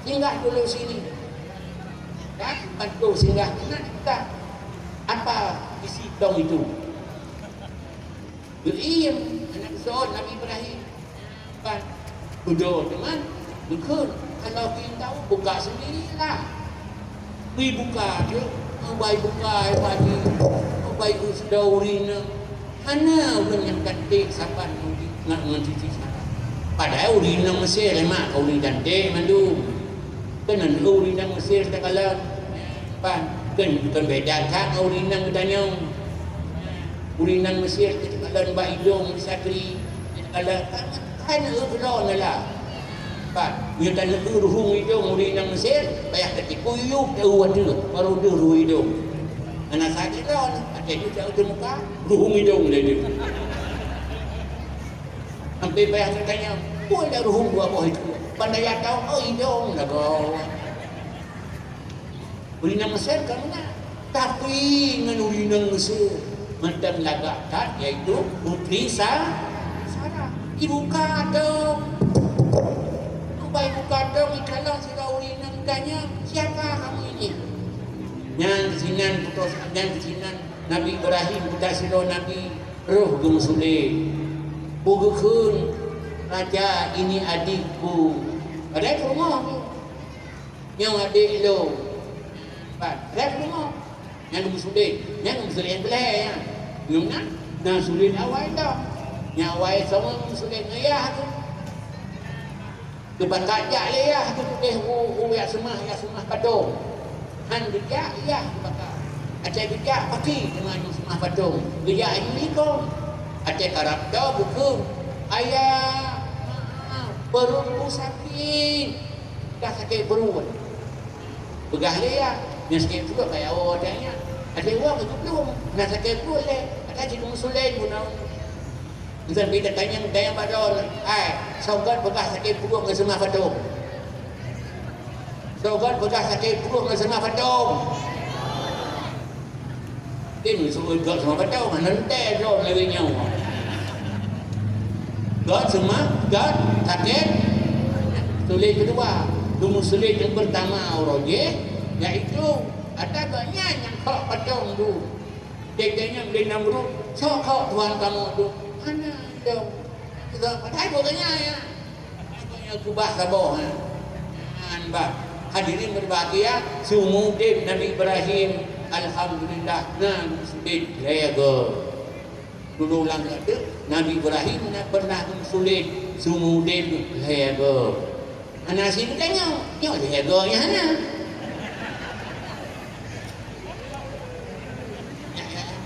Singgah dulu sini. Ya, bantu singgah. Mana kita? Apa isi dong itu? Beriam anak Zul Nabi Ibrahim. Kan? Duduk dengan dukun. Kalau kita tahu buka sendirilah. Pergi buka je. Baik buka pagi. Baik sudah urina. Mana orang yang cantik sampai nak mencuci sana. Padahal urinang Mesir lemak kau urin cantik mandu. Kenan urinang Mesir tak kalah. Pan bukan beda kan urinang tanya. Urinang Mesir tak kalah mbak hidung sakri. Kalah kan belon lah. Pan dia tak nak ruhung hidung urinang Mesir payah ketipu yuk tahu ada baru dia ruh hidung. Anak sakit lah. Ada dia tak muka ruhung hidung dia. Sampai payah tanya, boleh ruhung buah buah itu. Pandai tahu, oh hidung lah kau. Urinang Mesir kamu nak. Tapi dengan urinang Mesir. Macam lagak iaitu putri Sarah. Ibu kadang. Baik ibu kadang, ikalah sudah urinang tanya, siapa kamu ini? Yang kesinan putus, yang kesinan Nabi Ibrahim putra silo Nabi roh gung sulit. Bugukhun raja ini adikku. Ada ke rumah tu? Yang adik lo. Ada ke rumah? Yang gung sulit, yang gung sulit belah ya. Yung na sulit awal dah. Yang awal sama gung sulit ayah tu. Kebat kajak ayah tu ya semah padong. Han bijak ya bakar. Acai bijak pagi dengan semah padong. Bijak ini kau. Acai karap dah buku. Ayah perutku sakit. Dah sakit perut. Pegah dia. Yang sakit perut kayak awak adanya. Acai awak itu belum. Dah sakit perut le. Acai cikgu Sulaim pun tahu. Misal bila tanya padong. Saugat pegah sakit perut ke semah padong. Saugat pegah sakit perut ke semah padong. Ini suruh gak semua padong. Nanti dong lagi nyawa. Gak semua, gak sakit. Sulit kedua. Tunggu sulit yang pertama orang je. Iaitu ada banyak yang kau padong tu. Dia beli namrud. So kau tuan kamu tu. Mana dong? Kita padai bukannya ya. Bukannya kubah sabah. Anbah. Hadirin berbahagia, sumudib Nabi Ibrahim, alhamdulillah, Nabi sulit lega. Dulu lang ada Nabi Ibrahim pernah sulit sumudib lega. Anak sini tanya, yo lega nya hana.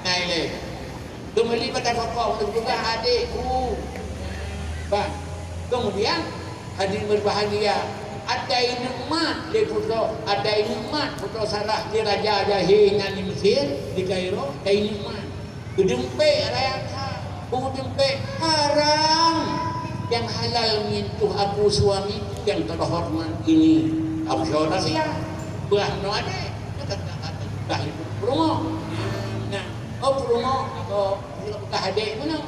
Naile. Kembali pada pokok untuk juga adikku. Bah. Kemudian hadirin berbahagia, ada nikmat di putra, ada nikmat putra Sarah di Raja Jahilnya di Mesir, di Kairo, ada nikmat. Kedempek rayaka, buku dempek haram. Yang halal menyentuh aku suami yang terhormat ini. Aku saudara saya, belah no ada, kata dah itu promo. Nah, promo atau buka adik mana?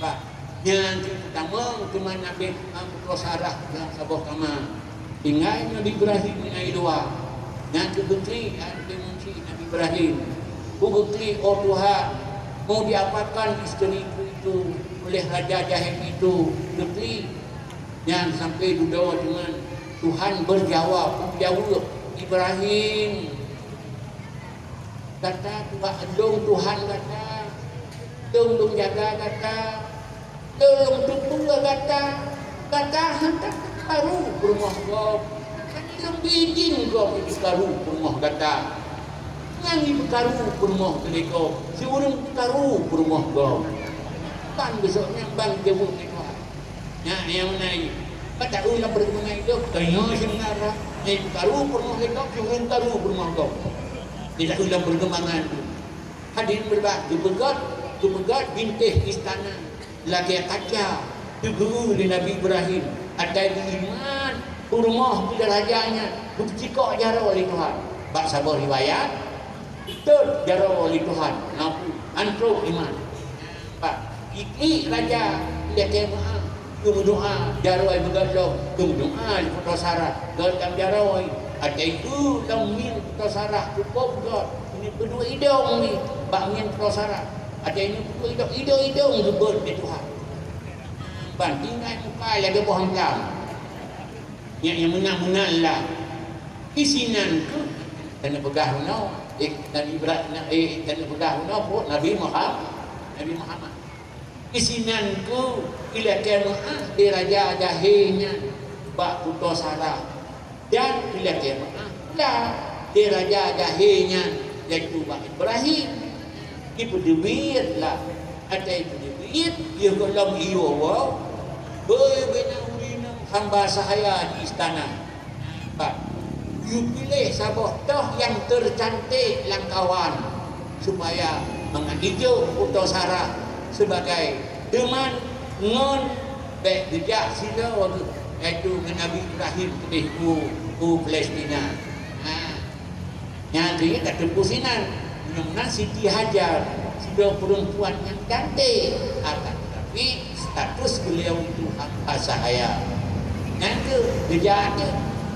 Pak. Yang pertama cuma Nabi putra Sarah yang sabah kama. Tinggal Nabi Ibrahim ini dua. Yang kedua Nabi Ibrahim. Bukti oh Tuhan mau diapakan isteriku itu oleh Raja Jahil itu. Bukti yang sampai duduk dengan Tuhan berjawab Ibrahim. Kata Tuhan kata dong jaga kata tolong tutua kata hantar baru rumah kau kan ilang bijin kau itu baru rumah kata yang ibu baru rumah kau si orang baru rumah kau kan besoknya bang jauh itu ya yang naik kata ulang berkembang itu tanya sebenarnya ibu baru rumah kau si orang baru rumah kau tidak ulang perkembangan hadirin berbakti begat bintih istana lagi kaca guru di Nabi Ibrahim ada iman rumah pada rajanya bukti kok jara oleh Tuhan bak sabar riwayat betul jara oleh Tuhan ngapu antro iman pak iki raja dia kemah doa jara ai begadong doa di Putra Sarah dan jara ada itu tamin Putra Sarah cukup god ini berdua hidung ni bak min Putra Sarah ada ini hidung gebet di Tuhan. Bandingkan muka lagi bohong kau. Yang menang lah. Isinan tu dan pegah no. Nabi Ibrahim dan pegah no Nabi Muhammad. Isinan ku ila kemah di Raja Jahilnya bak Putra Sarah dan ila kemah lah di Raja Jahilnya iaitu bak Ibrahim. Ibu duit lah, ada ibu duit, dia kalau iyo wow, benar hamba sahaya di istana. Pak, you pilih sabah toh yang tercantik langkawan supaya menghijau Putra Sarah sebagai teman ngon baik jejak sila waktu itu Nabi Ibrahim ke Palestina. Yang dia tak tempusinan. Namun Siti Hajar sudah perempuan yang cantik akan tetapi status beliau itu hamba sahaya. Yang ke gejanya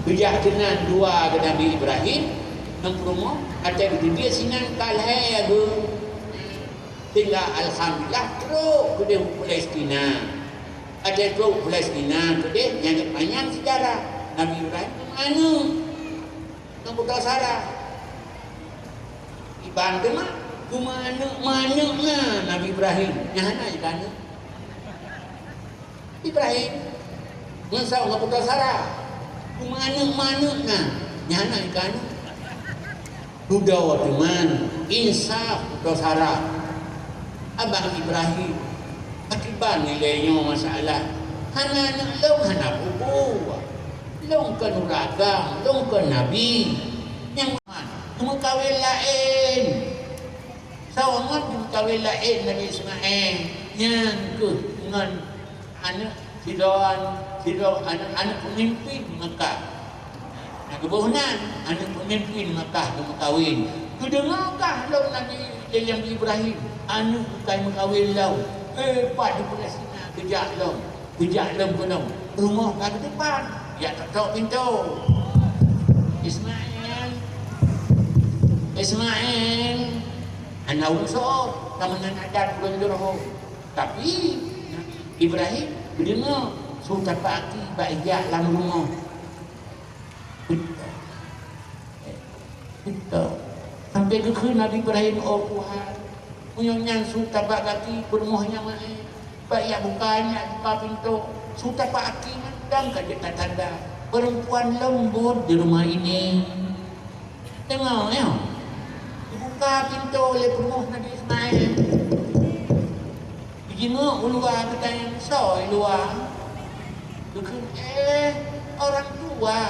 bijak kenan dua ke Nabi Ibrahim nang promo ada dia sinan kalai aku tinggal alhamdulillah terus ke dia Palestina ada terus Palestina ke dia yang panjang sejarah Nabi Ibrahim mana nang Putra Sarah ibang ke mana Nabi Ibrahim yang mana ikan Ibrahim Masa orang Putra Sarah mana nyana ikan Duda teman insaf Putra Sarah Abang Ibrahim akibat nilainya masalah hana long hana bubu long ke nuragam long ke nabi yang cuma kawin lain sawangan cuma kawin lain Nabi Ismail yang ke dengan anak Sidon anak pemimpin Mekah. Nah, kebohongan anak pemimpin Mekah ke kahwin. Kedengarkah law Nabi yang Ibrahim anak bukan kahwin law. Pak di Palestina kejak law. Kejak law kono. Rumah kat depan. Ya tak tok pintu. Ismail anak unsur taman adat bulan Johor. Tapi Ibrahim berdengar sudah pagi baik dalam rumah kita sampai ke Nabi Ibrahim oh Tuhan punya sudah pagi berumahnya mai baik bukannya buka pintu sudah pagi dan kajet tanda perempuan lembut di rumah ini tengok ya buka pintu oleh rumah Nabi Ismail Jenguk luar kita yang besar luar. Bukan orang tua.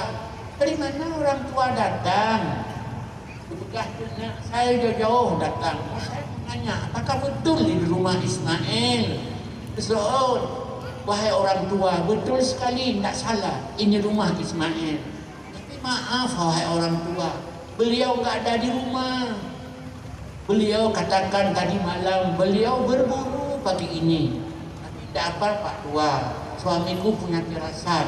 Dari mana orang tua datang? Bukan saya jauh datang. Saya tanya, apakah betul di rumah Ismail? Soal, wahai orang tua, betul sekali, tidak salah. Ini rumah Ismail. Tapi maaf, wahai orang tua, beliau tak ada di rumah. Beliau katakan tadi malam, beliau berburu pagi ini. Tapi tidak apa Pak Tua, suamiku punya firasat.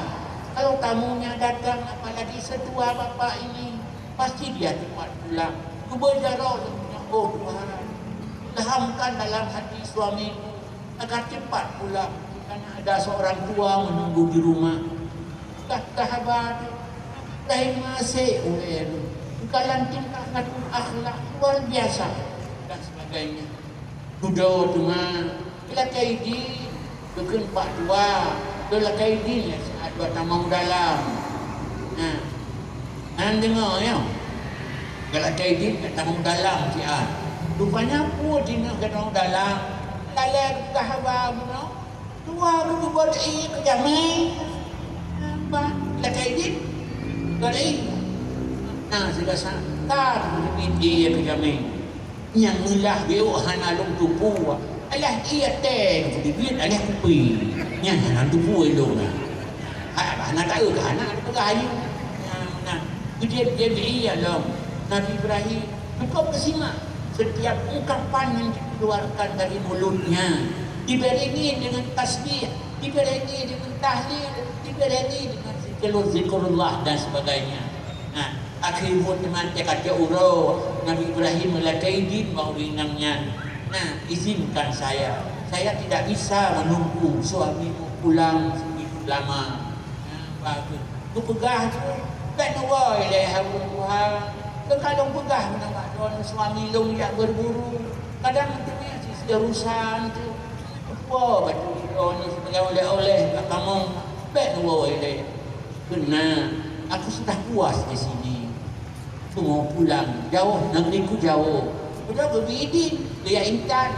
Kalau tamunya datang, apalagi setua bapak ini, pasti dia cepat pulang. Kebejarah punya oh Tuhan, ilhamkan dalam hati suamiku agar cepat pulang. Karena ada seorang tua menunggu di rumah. Sahabat, Ibrahim masih Kalan tingkah laku akhlak luar biasa dan sebagainya. Duda teman, bila kaidi, bukan Pak Dua, bila kaidi ya saat buat nama dalam. Nah, anda dengar ya, kalau kaidi kata nama dalam siapa? Rupanya apa dia kata nama dalam? Kalau kahabat, tua aku buat kejamai, apa? Bila kaidi, kalau nah, sudah sangat dia kejamai. Yang mulah beu hana long tupu alah ia teng dibit alah kupi yang hana tupu elong hana tahu hana pegayu nah dia iya long Nabi Ibrahim engkau bersimak setiap ungkapan yang dikeluarkan dari mulutnya diberengi dengan tasbih diberengi dengan tahlil diberengi dengan zikrullah dan sebagainya. Nah akhir teman dia kata urau Nabi Ibrahim melakai din mau inangnya. Nah izinkan saya tidak bisa menunggu suamimu pulang segitu lama. Bagus tu pegah tu tak dua ilaha Tuhan kalau pegah menambah doa suami long yang berburu kadang tu ya si urusan tu apa batu doa sebagai oleh-oleh kamu tak dua ilaha benar aku sudah puas di sini. Mau pulang jauh negeriku jauh udah berbidin dia intan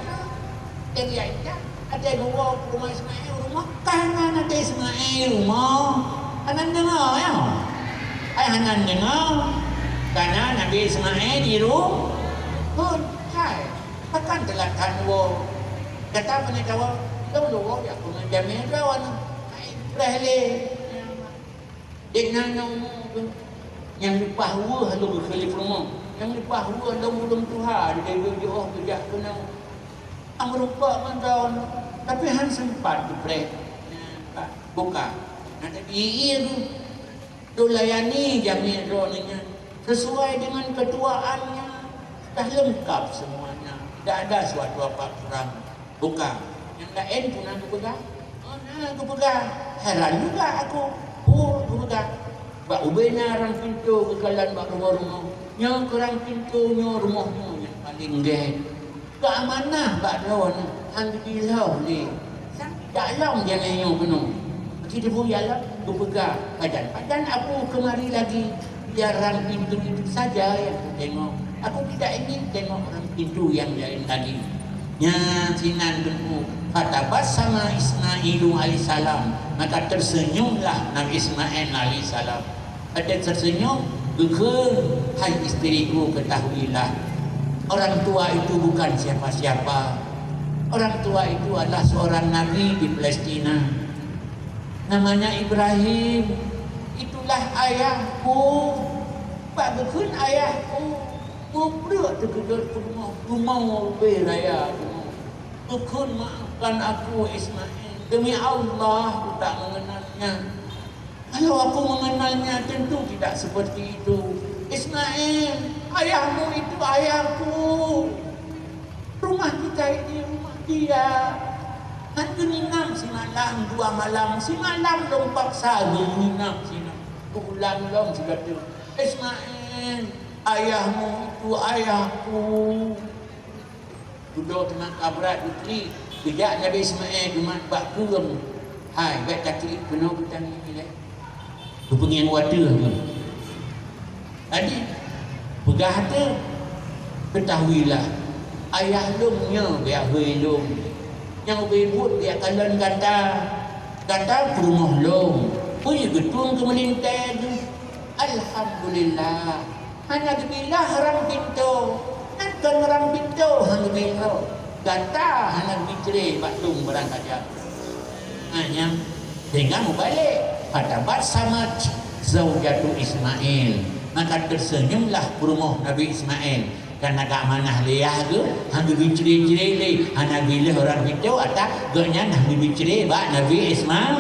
ada dua rumah Ismail rumah kanan ada Ismail rumah kanan dengar ya kanan dengar kanan Nabi Ismail di rumah pun hai akan telah kanwo kata mana kawan dulu ya aku menjamin kawan Ibrahim dengan yang dipahwa halu berkhalif rumah yang dipahwa dalam belum Tuhan dia jauh kejak kena amrupa mandaun tapi han sempat diprek buka nanti iya tu dolayani jami rolnya sesuai dengan ketuaannya, dah lengkap semuanya, tidak ada suatu apa kurang. Bukan yang lain pun aku pegang, aku pegang, heran juga aku, aku pegang. Bak ubenya orang pintu kekalan bak rumah-rumah, yang kurang pintunya rumahnya yang paling gede. Keamanah bak lawan, hang dilau ni, dalam jangan yang penuh. Kita pun ialah aku pegang, padan aku kemari lagi. Biarkan pintu itu saja yang aku tengok. Aku tidak ingin tengok orang pintu yang lain lagi. Ya, sinan dulu. Fatabat sama Ismailu alaihissalam. Maka tersenyumlah Nabi Ismail alaihissalam. Ada tersenyum, hai isteriku, ketahuilah, orang tua itu bukan siapa-siapa. Orang tua itu adalah seorang Nabi di Palestina. Namanya Ibrahim. Itulah ayahku. Bagaikan ayahku. Mubrak terkejut rumah beraya. Bukan maafkan aku Ismail. Demi Allah aku tak mengenalnya. Kalau aku mengenalnya tentu tidak seperti itu. Ismail, ayahmu itu ayahku. Rumah kita ini rumah dia. Nanti ninam si malam, 2 malam. Si malam dong paksa ninam si ulang dong si kata, Ismail, ayahmu itu ayahku. Duduk tenang kabrat putri. Kejap Nabi Ismail dumat bak kurang. Hai, baik kaki penuh petang ini. Kepengen wadah ni. Tadi pegah tu, ketahuilah ayah lumnya biar belum. Yang bebut biar kalian kata ke rumah lom. Punya gedung ke melintai tu. Alhamdulillah. Hanya dibilah orang pintu. Nanti orang pintu hanya bilah. Kata hanya bicara batung barang saja. Hanya dengan balik. Fatabat sama zaujatu Ismail. Maka tersenyumlah rumah Nabi Ismail. Karena agak manah liah tu, hang bicara-bicara le, hang bila orang itu atau gaknya nak bicara bak Nabi Ismail.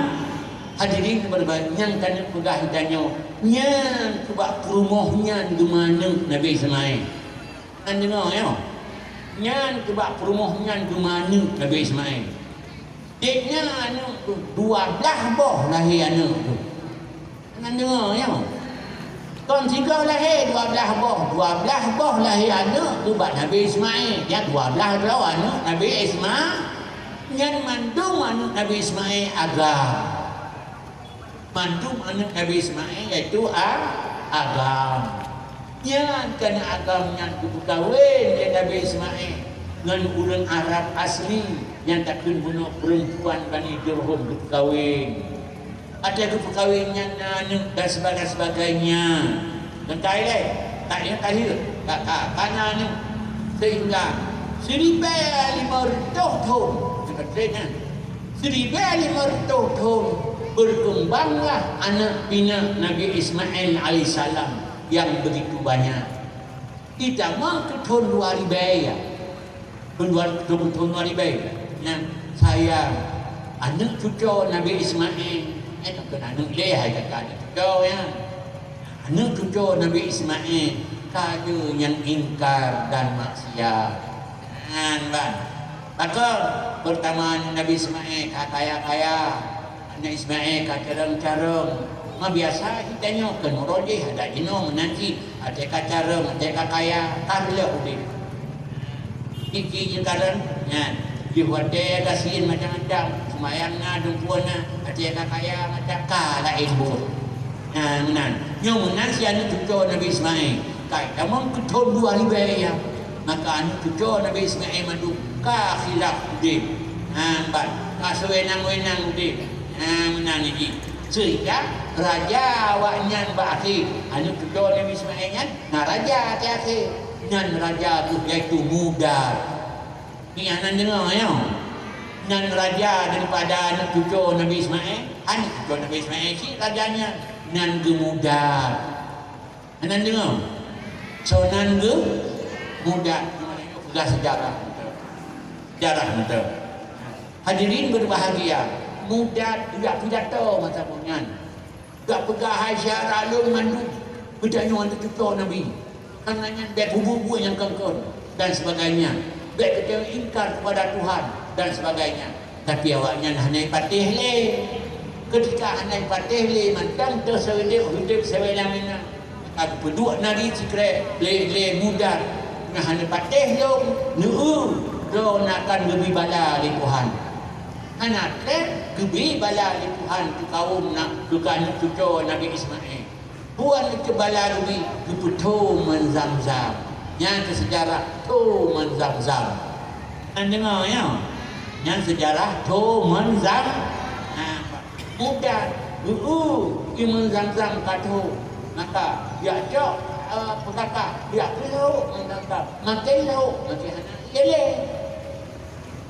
Hadirin berbahagia yang tanya pegah tanya, yang kebak rumahnya di mana Nabi Ismail. Kan dengar ya? Yang kebak rumahnya di mana Nabi Ismail. Deknya anak tu 12 boh lahir anak tu. Kan dengar ya? Kon tiga lahir 12 boh. 12 boh lahir anak tu bak Nabi Ismail. Ya 12 tahu anak Nabi Ismail. Yang mandung anak Nabi Ismail agam. Mandung anak Nabi Ismail iaitu agam. Yang kena agamnya tu berkahwin dengan Nabi Ismail dengan orang Arab asli yang takkan bunuh perempuan Bani Jurhum berkahwin. Ada perkahwinan dan sebagainya. Dan Thailand tak yang tahir karena ni sehingga 1,500 tahun dekat trennya 1,500 tahun berkembanglah anak bina Nabi Ismail alaihissalam yang begitu banyak. Kita mampu tahun 2000 ya. Tahun 2000 yang saya anak cucu Nabi Ismail. Bukan anak dia, kata anak cucu ya. Anak cucu Nabi Ismail kaya yang ingkar dan maksiat. Kan? Maka pertama Nabi Ismail kaya-kaya. Anak Ismail carang-carang. Biasa kita nyokan merojih ada jino menanti ada carang, ada kaya, karla udah. Iki carang, ya. Dibuatnya kasihin macam-macam. Semayangnya, dumpuannya, ada kaya macam kala ilmu. Nah, menan. Yang menan si anak cucu Nabi Ismail. Kaya tamam keton 2 ya. Maka anak cucu Nabi Ismail madu ka khilaf udah. Mbak, ka sewenang-wenang udah. Menan ini. Sehingga raja waknya berakhir. Anak cucu Nabi Ismail kan, nah raja terakhir. Dan raja itu iaitu Mudar. Ini anak dengar ya. Dan raja daripada anak cucu Nabi Ismail, anak cucu Nabi Ismail si rajanya nan Gemudar. Anak dengar. So nan Gemudar. Sudah sejarah. Sejarah betul. Hadirin berbahagia. Mudar tidak pidato macam punya. gak pegahai syarat lu mandu bertanya orang tutur Nabi kananya dia bubu yang kengkon dan sebagainya dia kata ingkar kepada Tuhan dan sebagainya tapi awaknya hanai patih le ketika hanai patih le mantang tersedik hidup sewenang-wenang aku berdua nari cikre le mudah nah hanai patih lo do nakkan lebih bala di Tuhan anak lebih bala di Tuhan tu kaum nak dukan cucu Nabi Ismail buat ke bala lebih ke tu menzam-zam yang ke sejarah tu menzam-zam anda dengar ya yang sejarah tu menzam mudah iman zam-zam katu maka dia cok perkata dia kelau maka makin lau makin lele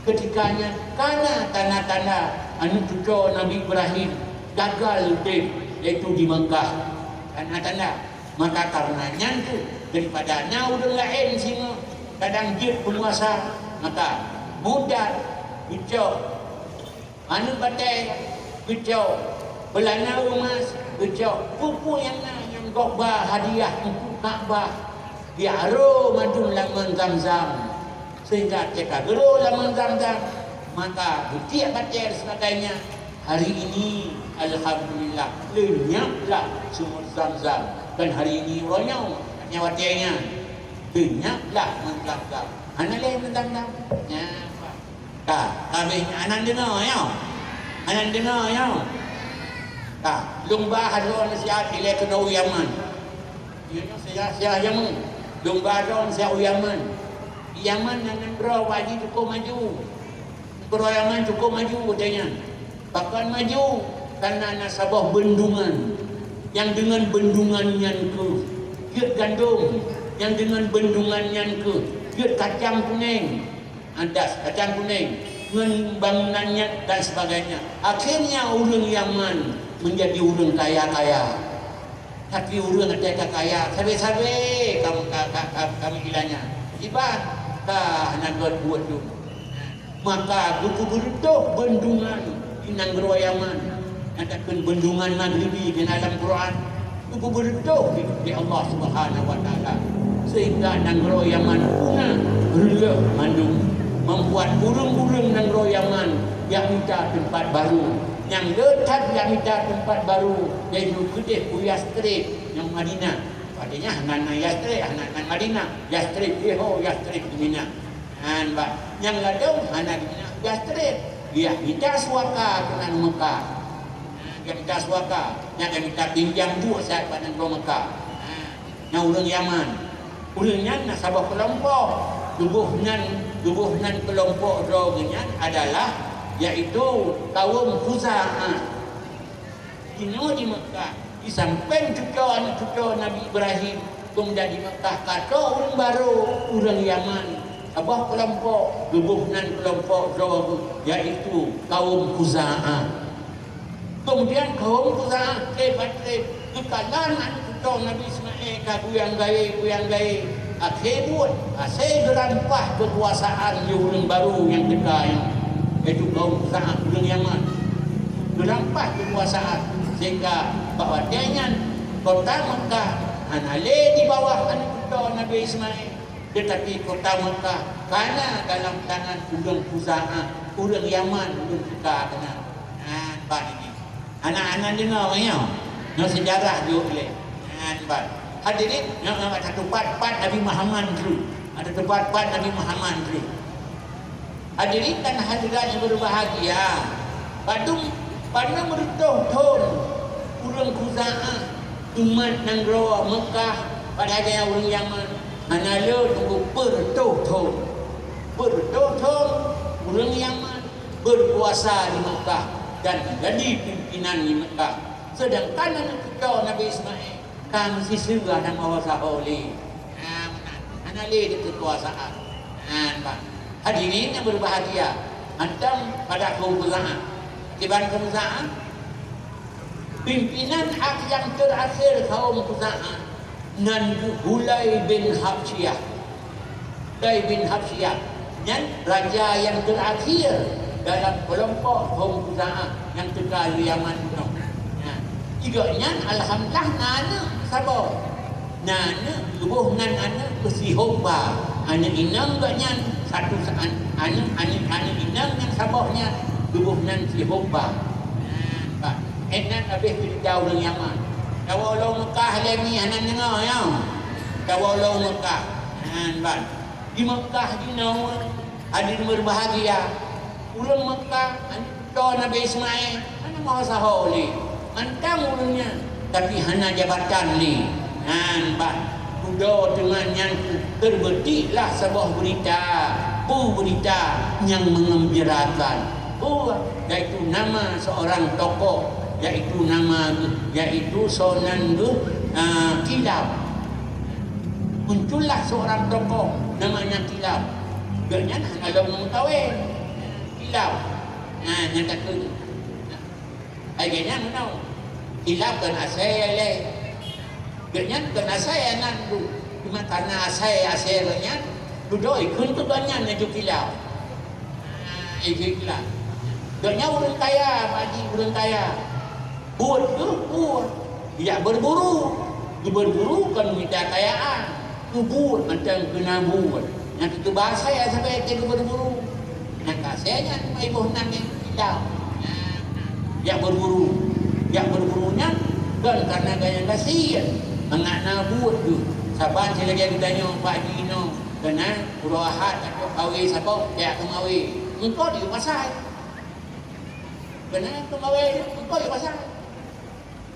ketikanya karena tanda-tanda anu cucu Nabi Ibrahim gagal iaitu di Mekah tanda-tanda maka karenanya tu daripada nau lain singa kadang dia penguasa maka mudah bicau anu batai bicau belana emas bicau pupu yang gokba hadiah untuk Kaabah diaro madun laman zam-zam sehingga kita gero laman zam-zam maka bukti batai sebagainya hari ini alhamdulillah lenyaplah sumur zam-zam dan hari ini ronyong nyawatinya lenyaplah zam-zam analeh zam-zam ya kami anak dengar ya anak dengar ya lumba hadron siap ile ke Yaman ya saya Yaman lumba hadron siap Yaman Yaman nan bro wajib cukup maju bro Yaman cukup maju katanya bahkan maju karena nasabah bendungan yang dengan bendungannya ke kiat gandum yang dengan bendungannya ke kiat kacang kuning andas kacang kuning dengan bangunannya dan sebagainya akhirnya orang Yaman menjadi orang kaya-kaya tapi orang ada kaya sabe-sabe kami hilangnya ibad nak buat tu maka buku berituh bendungan di negara Yaman ataupun bendungan Maghribi di dalam Quran buku berituh di Allah Subhanahu Wa Taala sehingga negara Yaman punah rela mandung membuat burung-burung negara Yaman yang minta tempat baru yang letak yang minta tempat baru iaitu Kedih Yastrib yang Madinah padanya anak Yastrib anak Madinah Yastrib Yastrib Madinah yang ladang anak Yastrib dia minta suaka dengan Mekah dia minta suaka yang dia minta pinjam duit saat pada Mekah yang orang Yaman ulangnya nasabah kelompok tubuhnan kelompok rohnya adalah yaitu kaum Khuza'ah ini di Mekah disampaikan cucu Nabi Ibrahim kemudian di Mekah kata orang baru orang Yaman abah kelompok tubuhnan kelompok roh yaitu kaum Khuza'ah kemudian kaum Khuza'ah kekalan cucu Nabi Ismail kuyang gaya akhir buat asyik gerampah kekuasaan di orang baru yang dekat itu kaum Khuza'ah orang Yaman gerampah kekuasaan sehingga bahawa dia kota Mekah anale di bawah anak Nabi Ismail tetapi kota Mekah karena dalam tangan orang Khuza'ah orang Yaman orang dekat kena ini anak-anak dengar no sejarah juga hadirin yang ada tempat Nabi Muhammad dulu ada tempat Nabi Muhammad dulu hadirin dan hadirat yang berbahagia pada merutuh orang Khuza'ah umat negara Mekah pada ada orang Yaman analo tunggu bertuh orang Yaman berkuasa di Mekah dan jadi pimpinan di Mekah sedangkan anak kita Nabi Ismail kang siswa dan mawasa oleh anale di kekuasaan hadirin yang berbahagia antam pada kaum Khuza'ah kiban kaum Khuza'ah pimpinan yang terakhir kaum Khuza'ah nan Hulay bin Habsyah dan raja yang terakhir dalam kelompok kaum Khuza'ah yang tinggal di Yaman Iganya alhamdulillah nana sabar. Nana tubuh nan ana bersihobah. Ana inang gaknya satu ana inang yang sabahnya tubuh nan sihobah. Enak habis jauh dengan Yaman. Kawalo Mekah lagi hanan dengar ya. Kawalo Mekah. Ban. Di Mekah di nau hadir berbahagia. Ulun Mekah do Nabi Ismail. Ana mau saholi. Mantang ulunnya. Tapi hana jabatan ni. Ban. Kudo dengan yang terbetiklah sebuah berita. Berita yang mengembirakan. Iaitu nama seorang tokoh, yaitu Sunan Kilap. Muncullah seorang tokoh namanya Kilap. Gaknya kalau mengetahui Kilap. Yang kata akhirnya mana Kilap kan asal gaknya kan asal nan tu. Cuma karena asalnya duduk ikut tu banyak nak Kilap. Kilap. Gaknya orang kaya, Pak Haji, orang kaya. Buat tu, buat. Tidak berburu. Dia berburu kan minta kayaan. Tu buat macam kena buat. Yang itu bahasa ya sampai dia berburu. Yang kasihnya ibu nak yang tidak. Yang berburu. Yang berburunya kan karena gaya kasihan. Mengakna buat tu. Saban saya lagi tanya Pak Haji no. Kena Pura Ahad atau kawin siapa? Kayak kemawin. Engkau dia pasal. Benar kemawin, engkau yang pasal.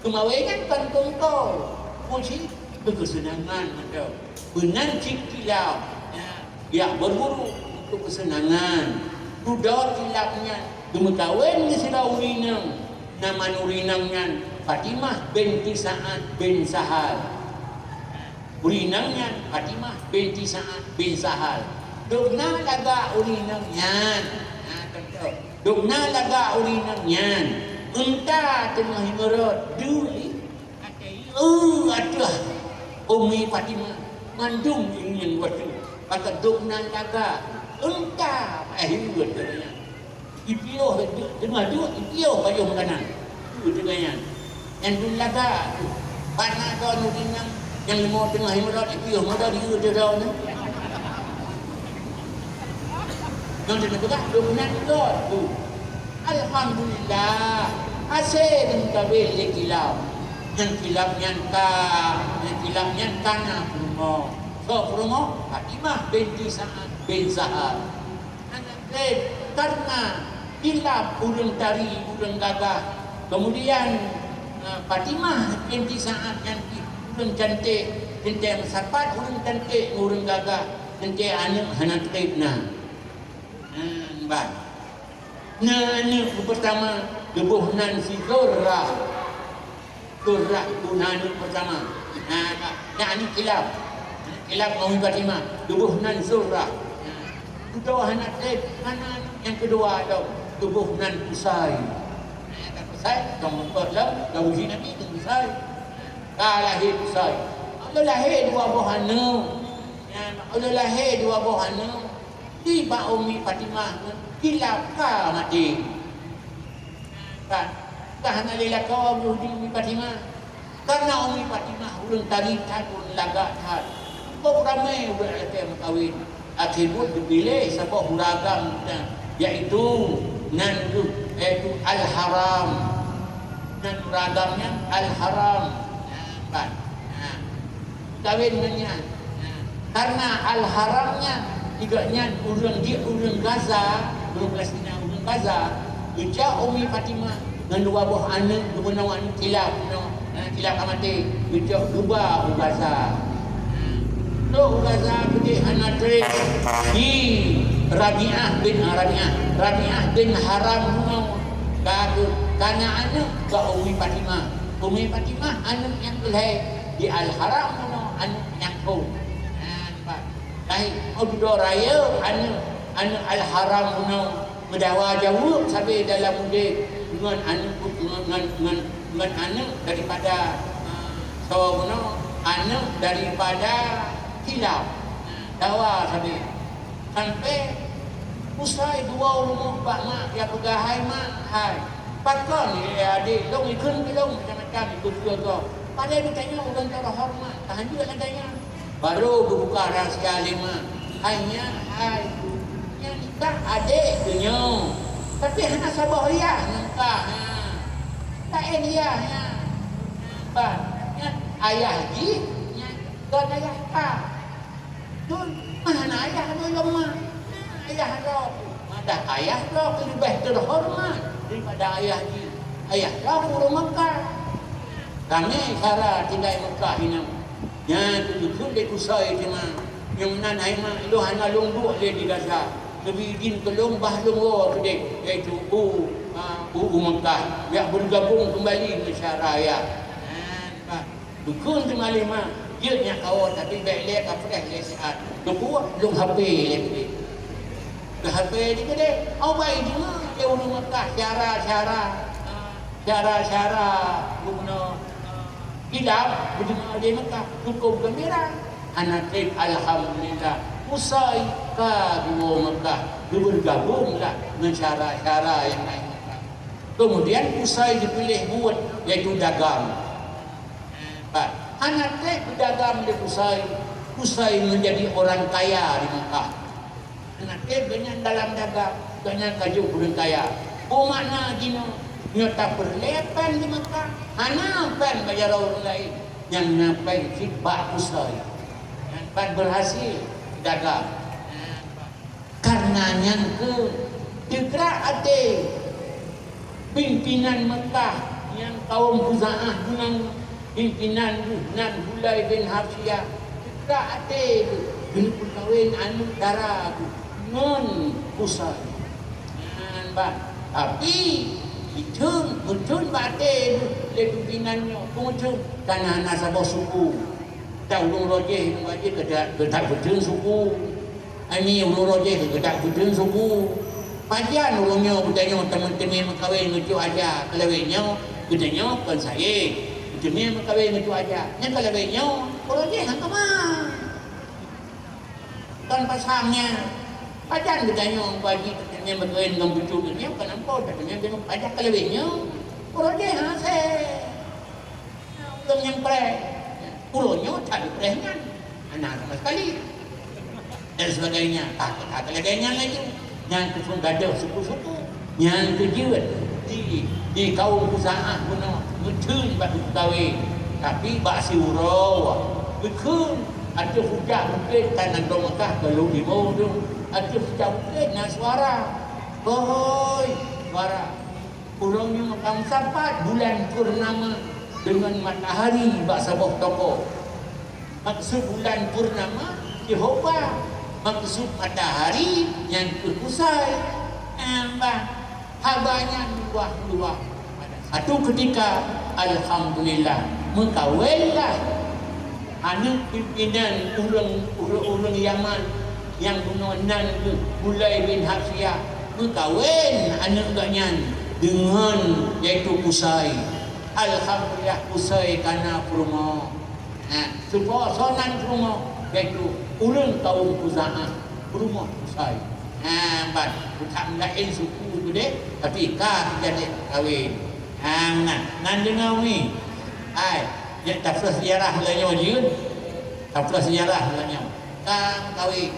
Kemawin kan kau. Kunci kesenangan ada. Benar Kilap. Ya berburu untuk kesenangan. Sudah Kilapnya. Kemekawin ni sila urinang. Nama urinangnya Fatimah binti Sa'ad bin Sahal. Urinangnya Fatimah binti Sa'ad bin Sahal. Dukna laga urinangnya. Dukna laga urinangnya. Entah tengah himerot. Duli. Atuh. Umi Fatimah. Mandung ingin waktu. Maka dukna laga. Entah. Himerot katanya. Ipiuh tengah dua. Ipiuh payuh kanan. Itu tengahnya. Yang dulu laga. Panah daun urinang. Yang mau tengah himerot. Ipiuh muda di daun. Yang dia dukna laga. Alhamdulillah. Asyik dengan kabel Kilap. Yang Kilapnya tanah Purmo. So Purmo Fatimah binti Sa'ad bin Sahal. Karena Kilap urang tari, urang gagah. Kemudian Fatimah binti Sa'ad yang urang cantik, cantik sapat, urang cantik, urang gagah, cantik anak hanak tripna. Baik. Ini pertama gebuhnan si Zurrah. Zurrah itu nani pertama. Ini Kilap. Kilap Umi Fatimah. Gebuhnan Zurrah. Kedua anak anak yang kedua ada gebuhnan Qusay. Qusay kamu perlah gauji Nabi dengan Qusay. Lahir Qusay. Allah lahir dua buah anak. Allah lahir dua buah anak. Tiba Umi Fatimah Kilap ka mati. Kan hanya lila kau Umi Fatimah. Karena Umi Fatimah ulun tari takun lagak hat. Kau ramai berada kawin. Akibat dipilih sebuah huragam yaitu Al-Haram. Nan huragamnya Al-Haram. Kawin dengan karena Al-Haramnya igaknya urang Gaza, urang Palestina, urang Gaza. Ija Umi Fatimah dengan dua buah anak, dua anak Kilap, Kilap mati. Ija dua Gaza. Lo Gaza pergi anak trip di Rabi'ah bin Haram gaduh karena anak ke Umi Fatimah. Umi Fatimah anak yang lahir di Al-Haram anak yang kau. Baik, dua raya anak Al-Haram mendawa jauh sampai dalam mudik dengan anak daripada anak daripada Kilap dawa sampai usai dua rumah pak mak yang pegahai mak hai Pakar ni adik long ikun ke long macam-macam ikut keluarga. Pada dia tanya orang terhormat, tahan juga lah tanya. Baru buka rahsia 5. Hanya hai yang nikah adik dunia. Tapi hana sabar ya nikah. Tak dia ya. Bah, ayah ji, kan ayah ka. Tu mana ayah tu lemah. Ayah roh. Ada ayah roh lebih terhormat daripada ayah ji. Ayah roh burung Mekah. Kami cara tidak Mekah ini. Yang tu dia kusai cuma. Yang nan ai ma lu hana lunggu dia di Gaza. Lebih din kelung bah lunggu ke dia iaitu Mekah. Dia bergabung kembali ke syariah. Dukun tu malima dia nya kau tapi baik dia ka fresh dia sihat. Kedua lung HP dia. Ke HP dia ke dia. Au baik juga dia urus Mekah cara guna hilap berjemaah di Mekah cukup gembira. Anak alhamdulillah usai ka dua Mekah bergabunglah dengan cara-cara yang lain. Kemudian usai dipilih buat iaitu dagang. Anak berdagang di usai menjadi orang kaya di Mekah. Anak dengan dalam dagang dengan kajuk orang kaya. Makna gino nyata perlepan di Mekah. Anak pan bayar orang lain yang ngapain sibak usai. Yang pan berhasil dagang. Karena yang ke dikira ada pimpinan Mekah yang kaum Khuza'ah dengan pimpinan Nan Hulai bin Hafsiyah tak ada bila perkahwin anu darah non pusat tapi betul batin le pimpinannya betul karena nasabah suku tahu ulung rojeh kedak betul suku ini ulung rojeh kedak betul suku pajan ulungnya bertanya teman-teman berkahwin lucu aja kelawinnya gedenya kan saya demi berkahwin itu aja. Yang kalau banyak, kalau dia hang kemana? Kan pasangnya, pajan bertanya bagi katanya berkahwin dengan bucu dunia, bukan apa? Katanya dia pajak kalau banyak, kalau dia hang saya, belum yang pre, pulaunya tak diperehkan, anak sama sekali dan sebagainya. Tak laganya lagi. Yang kesung gaduh suku-suku, yang kejuan di kaum Khuza'ah guna betul batu kahwin tapi bak siurau betul ada hujah mungkin tanah Mekah kalau limo tu ada hujah mungkin nak suara boy suara ulangnya makam sampai bulan purnama dengan matahari bak sabah toko maksud bulan purnama Jehovah maksud matahari yang berkusai habanya luah-luah. Itu ketika alhamdulillah mengkawinlah anak pimpinan orang Yaman yang guna Nan Hulai bin Hafsiyah mengkawin anak gaknya dengan iaitu Qusay. Alhamdulillah Qusay kana kurma. Supaya sonan kurma iaitu ulun kaum Khuza'ah kurma Qusay. Bukan lain suku tu dek, tapi kah jadi kahwin. Nan dengar ni, yang tafsir sejarah mulanya wajib, tafsir sejarah mulanya. Kang kahwin.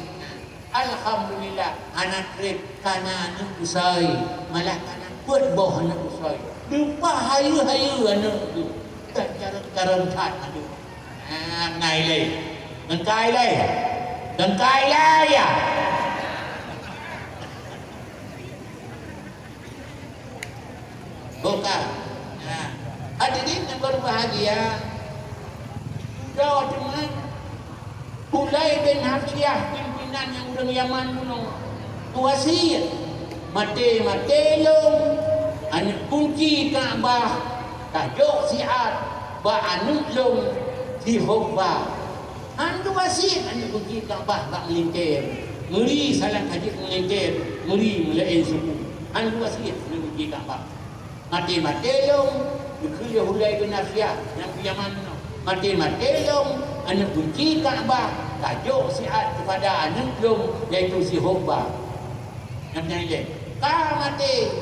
Alhamdulillah anak trip kana anak usai, malah kana buat boh anak usai. Lupa hayu anak tu. Tak cara tat tu. Ngai leh, dengkai leh ya. Bukan. Hadirin yang berbahagia. Sudah dengan Hulai bin Hafsiyah pimpinan yang orang Yaman dulu. Wasiat mati long anak kunci Kaabah tajuk siat ba anak long Jehovah. Andu wasiat anak kunci Kaabah tak melintir. Ngeri salah haji melintir, ngeri melain suku. Andu wasiat anak kunci Kaabah. Mati long Dukul Hulai bin Hafsiyah yang Yaman mati long anak kunci Kaabah tajuk sihat kepada anak long iaitu Jehovah. Yang dia ka mati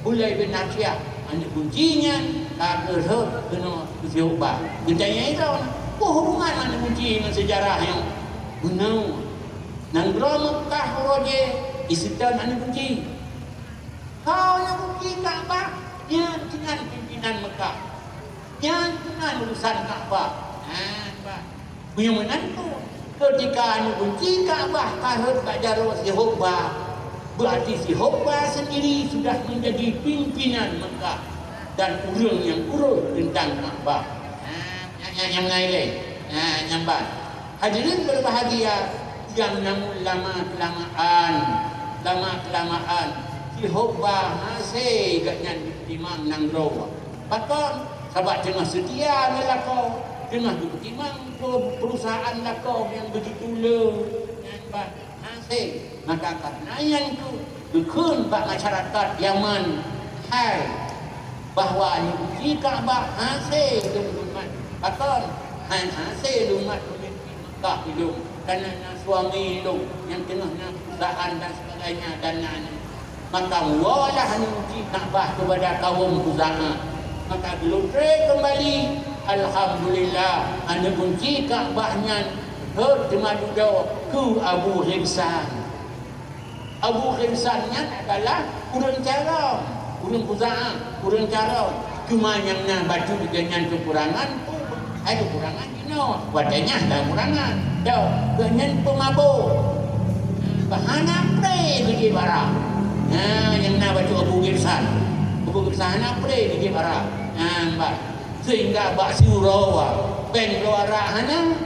Hulai bin Hafsiyah anak kuncinya tak kerhut kena siubah. Ditanya itu, apa hubungan anak kunci dengan sejarah yang benar? Nang Mekah roje isitan anak kunci. Kau anak kunci Kaabah, dia dengan pimpinan Mekah. Dia dengan urusan Kaabah. Punya menantu. Ketika anak kunci Kaabah kahut Pak Jarrah si Hubah, berarti si Hubah sendiri sudah menjadi pimpinan Mekah dan urang yang urus tentang Kaabah. Yang lain, nyambat. Hadirin berbahagia, yang namun lama-kelamaan si Hubah masih gaknya timang nang roh. Bahkan sahabat tengah setia dengan kau, tengah timang perusahaan kau yang begitu nyambat. Masih maka katnayan tu dukun bak masyarakat Yaman hai bahawa ni Kaabah masih lumat. Bahkan masih lumat pemimpin Mekah itu kerana suami itu yang tengah perusahaan dan sebagainya dan maka walah ni Kaabah kepada kaum Khuza'ah. Maka bila kembali alhamdulillah anda kunci Kaabahnya termadudah ke Abu Himsan. Abu Himsannya adalah urang cara, urang Khuza'ah, urang cara. Cuma yang nak baju dengan kekurangan ada kekurangan wadahnya dah kurangan dah dengan pemabuk bahana pre bagi barang. Yang nak baju Abu Himsan nak pre bagi barang. Sehingga bak surawa pen luara hana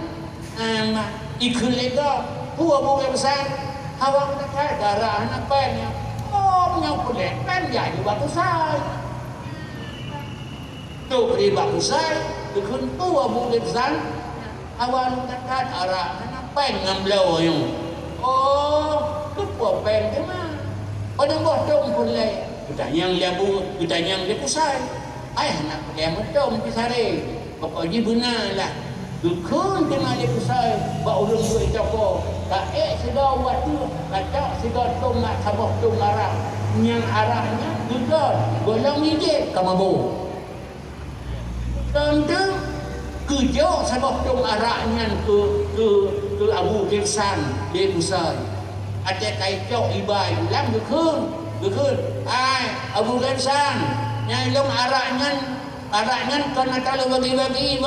ikut lega buah bunga besar awak dekat darah anak pennya punya kulit kan jadi batu sai tu beri batu sai ikut buah bunga besar awak dekat arah anak pen ngamlau yang tu buah pen ke mana pada botong kulit kita yang liabu kita yang dia pusai anak dia betul pisare pokoknya benar lah. Dukun tengah dia pusai bak ulung duit cakap tak sedar waktu tak sedar tong nak sabah tong arah yang arahnya juga golong ide kamabu tentu kejauh sabah tong arahnya ke Abu Himsan dia pusai ada kaitau ibai ulang dukun Abu Himsan yang long arahnya kena kalau bagi-bagi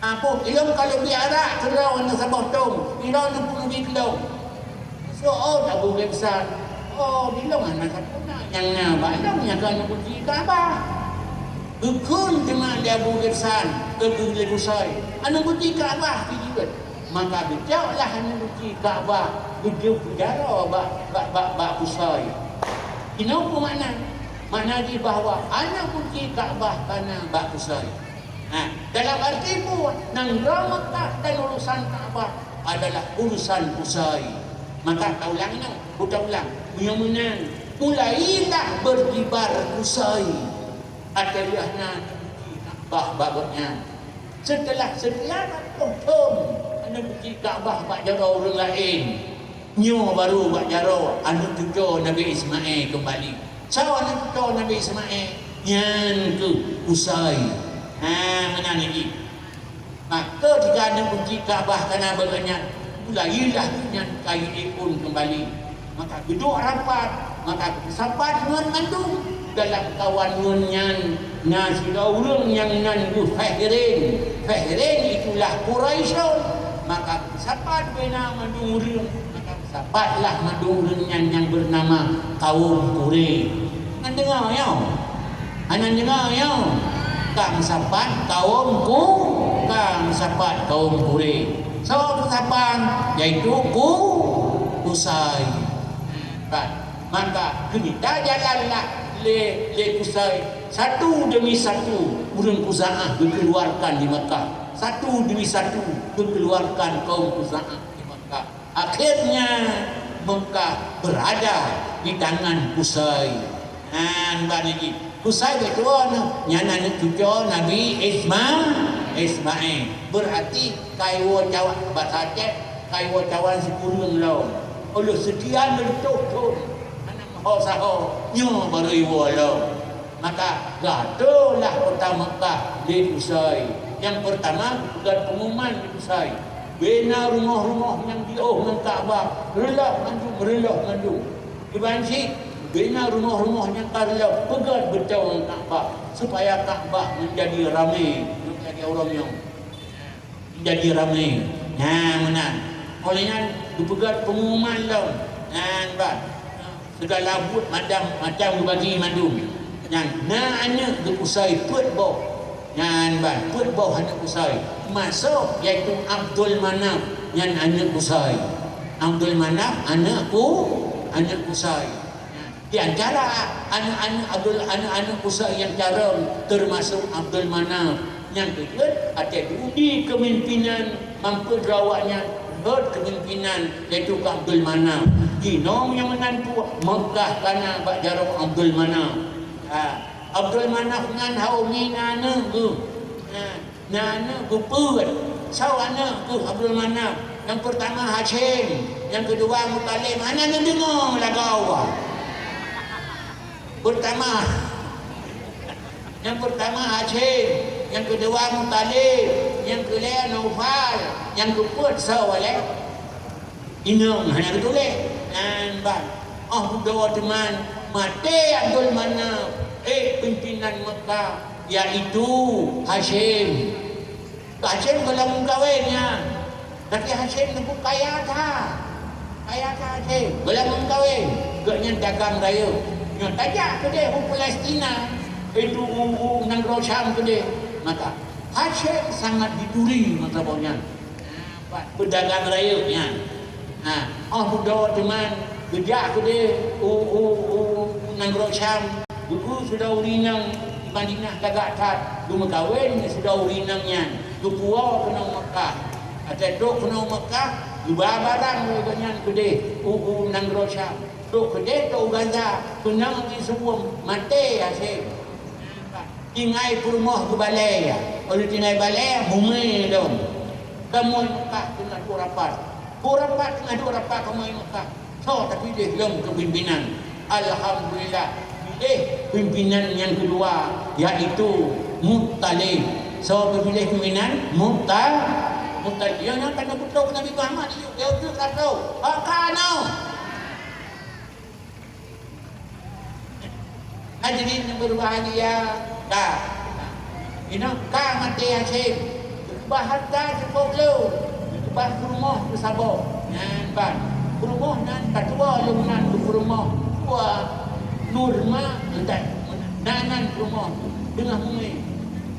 apa? Ilong kalau biara kerau na sabah tong, ilong na pulubi kilong. So Abu Himsan, ilong na sapuna yang na ilong nya kan kunci Kaabah. Dukun dengan Abu Himsan, kegele busai. Anu kunci Kaabah juga. Maka bijaulah anu kunci Kaabah, bijau penjara bak busai. Ini mana? Mana di bahawa anak kunci Kaabah kana bak busai. Dalam arti pun nang Mekah dan urusan Kaabah adalah urusan usai. Maka kau ulang ni, kita ulang. Yang menang mulailah berkibar usai. Adalahnya Kaabah babaknya. Setelah tonton anda pergi Kaabah bak Jarrah orang lain. Nyo baru bak Jarrah anda tujuh Nabi Ismail kembali. Sawa anda tujuh Nabi Ismail yang ke usai. Mana lagi? Maka jika anda kunci Kaabah kerana berkenyan mulailah dengan kain pun kembali. Maka duduk rapat, maka sahabat mengandung dalam kawan nyan nasi daurung yang nandu Fahrin itulah Quraisyun. Maka sahabat bina mandung maka sahabatlah mandung yang bernama kaum Quraisy. Anda dengar ya? Anda dengar ya? Kang sapat kaumku, kang sapat kaum Quraisy. So sapan yaitu Qusay. Maka kita jalanlah le Qusay satu demi satu urang Khuza'ah dikeluarkan di Mekah. Satu demi satu dikeluarkan kaum Khuza'ah di Mekah. Akhirnya Mekah berada di tangan Qusay. Bagi Qusay ketua nyana cucu Nabi Ismail. Berarti kaiwa cawan bahasa Aceh kaiwa cawan sepuluh law. Oleh sekian bertutur anak maho saho nyo baru iwo law. Maka gadulah pertama Mekah di Usai. Yang pertama bukan pengumuman di Usai. Bina rumah-rumah yang diauh dengan Kaabah, relah mandu. Dibanci bina rumah-rumah yang karla pegat betul dengan Kaabah supaya Kaabah menjadi ramai, menjadi orang yang menjadi ramai. Nah, mana? Olehnya dipegat pengumuman lah. Nah, segala buat macam dibagi mandu. Nah, anak Usai put bau. Put bau anak Usai. Masuk iaitu Abdul Manaf yang anak Usai. Abdul Manaf anak Usai. Di antara anak Usai yang cara termasuk Abdul Manaf. Yang kedua ada di kepimpinan mampu rawatnya kepimpinan iaitu Abdul Manaf. Ginom yang menantu Mekah kana bak jarak Abdul Manaf. Abdul Manaf ngan hau ni nana tu. Nana tu put. Sau anak tu Abdul Manaf. Yang pertama Hashim, yang kedua Muttalib. Mana nak dengar lagu Yang pertama Hashim, yang kedua Muttalib, yang kelima Naufal, yang keempat sau oleh Inung hanya ketulis. Dua teman mati Abdul Manaf. Pimpinan Mekah iaitu Hashim. Hashim kalau mengkawinnya, tapi Hashim itu kaya tak Hashim. Kalau mengkawin, gaknya dagang raya. Yang tajak ke dia Palestina, itu Negara Syam ke dia. Maka Hashim sangat diduri masa bawahnya. Berdagang raya nya. Dua teman gejak ke dia Negara Syam. Dulu sudah urinang di Madinah tagak tat. Dulu kahwin sudah urinangnya. Dulu puau kena Mekah. Atau duk kena Mekah. Dulu barang dengan kedai. Nang Rosyam. Duk kedai tu Gaza. Kenang di semua. Mati Hashim. Tinggai rumah ke balai. Kalau tinggai balai, bumi dong. Kamu Mekah kena dua rapat. Kena dua rapat kamu Mekah. So, tapi dia belum kepimpinan. Alhamdulillah. Pimpinan yang kedua iaitu Muttalib. So pilih pimpinan Muttalib. Yang kena betul Nabi Muhammad dia utus rasul. Akano. Hadirin yang berbahagia. Mati Hashim. Bahagia cukup lu. Bah rumah tu sabar. Rumah nan ketua lu nan rumah. Nurma nanan rumah dengan bumi.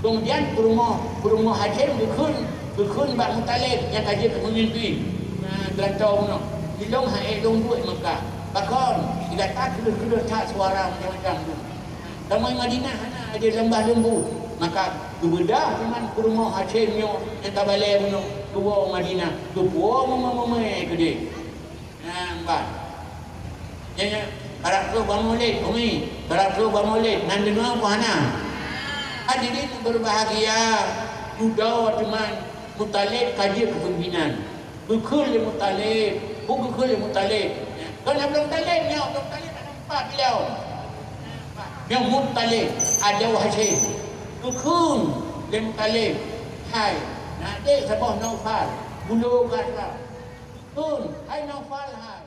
Kemudian rumah Hashim dikun bak Muttalib yang kaji pemimpin. Gelantau no. Dilong long duit Mekah. Bahkan tidak tak kedua tak suara macam-macam tu. Damai Madinah ada lembah lembu. Maka kebedah dengan rumah Hashim yang tak balik dua Madinah. Dua mama ke dia. Harap tu Bamulid, Umi. Harap tu Bamulid. Nan dengar apa hana? Hadirin berbahagia. Sudah teman Muttalib kaji kepimpinan. Bukul Muttalib. Bukul Muttalib. Kalau belum Muttalib, belum Muttalib tak nampak beliau. Yang Muttalib ada Hashim. Bukul Muttalib. Hai. Nak dek sabah Naufal. Bulu kata. Bukul. Hai Naufal hai.